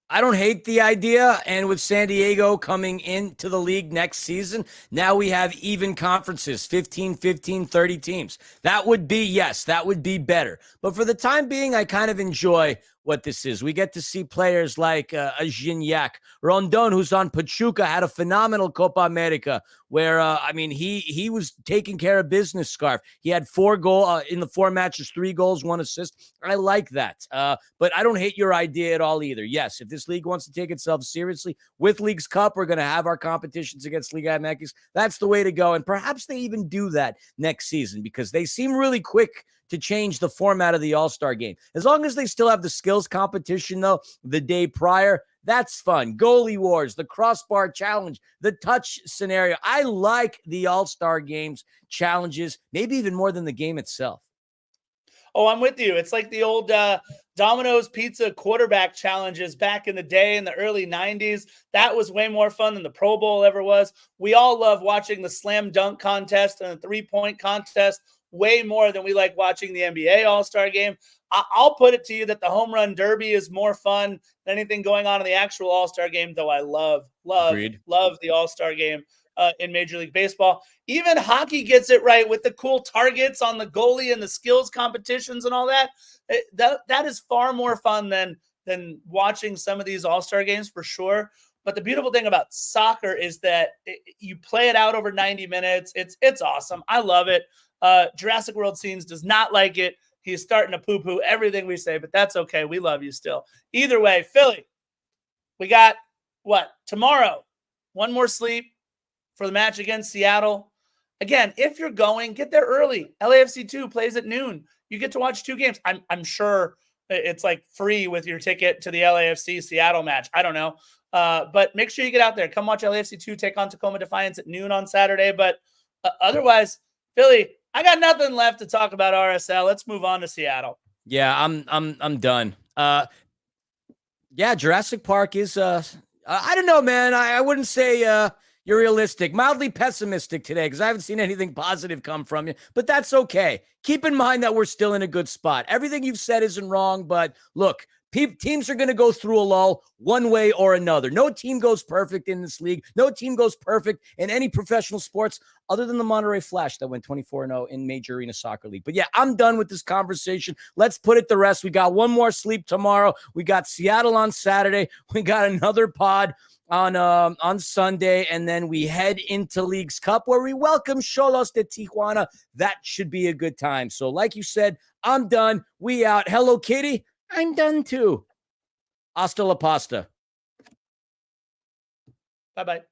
B: I don't hate the idea. And with San Diego coming into the league next season, now we have even conferences, 15, 30 teams. That would be better. But for the time being, I kind of enjoy what this is. We get to see players like Gignac. Rondon, who's on Pachuca, had a phenomenal Copa America where I mean he was taking care of business. Scarf. He had 4 goals in the 4 matches, 3 goals, 1 assist. I like that. But I don't hate your idea at all either. Yes, if this league wants to take itself seriously with Leagues Cup, we're going to have our competitions against Liga MX. That's the way to go, and perhaps they even do that next season because they seem really quick to change the format of the All-Star game. As long as they still have the skills competition, though, the day prior, that's fun. Goalie wars, the crossbar challenge, the touch scenario. I like the All-Star games challenges, maybe even more than the game itself.
A: Oh, I'm with you. It's like the old Domino's Pizza quarterback challenges back in the day in the early 90s. That was way more fun than the Pro Bowl ever was. We all love watching the slam dunk contest and the three-point contest way more than we like watching the NBA All-Star game. I'll put it to you that the home run derby is more fun than anything going on in the actual All-Star game, though I love the All-Star game in Major League Baseball. Even hockey gets it right with the cool targets on the goalie and the skills competitions and all that. That is far more fun than watching some of these All-Star games for sure. But the beautiful thing about soccer is that you play it out over 90 minutes. It's awesome. I love it. Jurassic World Scenes does not like it. He's starting to poo-poo everything we say, but that's okay. We love you still. Either way, Philly, we got what? Tomorrow, one more sleep for the match against Seattle. Again, if you're going, get there early. LAFC 2 plays at noon. You get to watch 2 games. I'm sure it's like free with your ticket to the LAFC Seattle match. I don't know. But make sure you get out there. Come watch LAFC 2 take on Tacoma Defiance at noon on Saturday. But otherwise, Philly, I got nothing left to talk about RSL. Let's move on to Seattle.
B: Yeah, I'm done. Yeah, Jurassic Park is I don't know, man. I wouldn't say you're realistic. Mildly pessimistic today because I haven't seen anything positive come from you, but that's okay. Keep in mind that we're still in a good spot. Everything you've said isn't wrong, but look, teams are going to go through a lull one way or another. No team goes perfect in this league. No team goes perfect in any professional sports other than the Monterey Flash that went 24-0 in Major Arena Soccer League. But yeah, I'm done with this conversation. Let's put it to rest. We got one more sleep tomorrow. We got Seattle on Saturday. We got another pod on Sunday, and then we head into Leagues Cup where we welcome Xolos de Tijuana. That should be a good time. So like you said, I'm done. We out. Hello, Kitty. I'm done too. Hasta la pasta.
A: Bye-bye.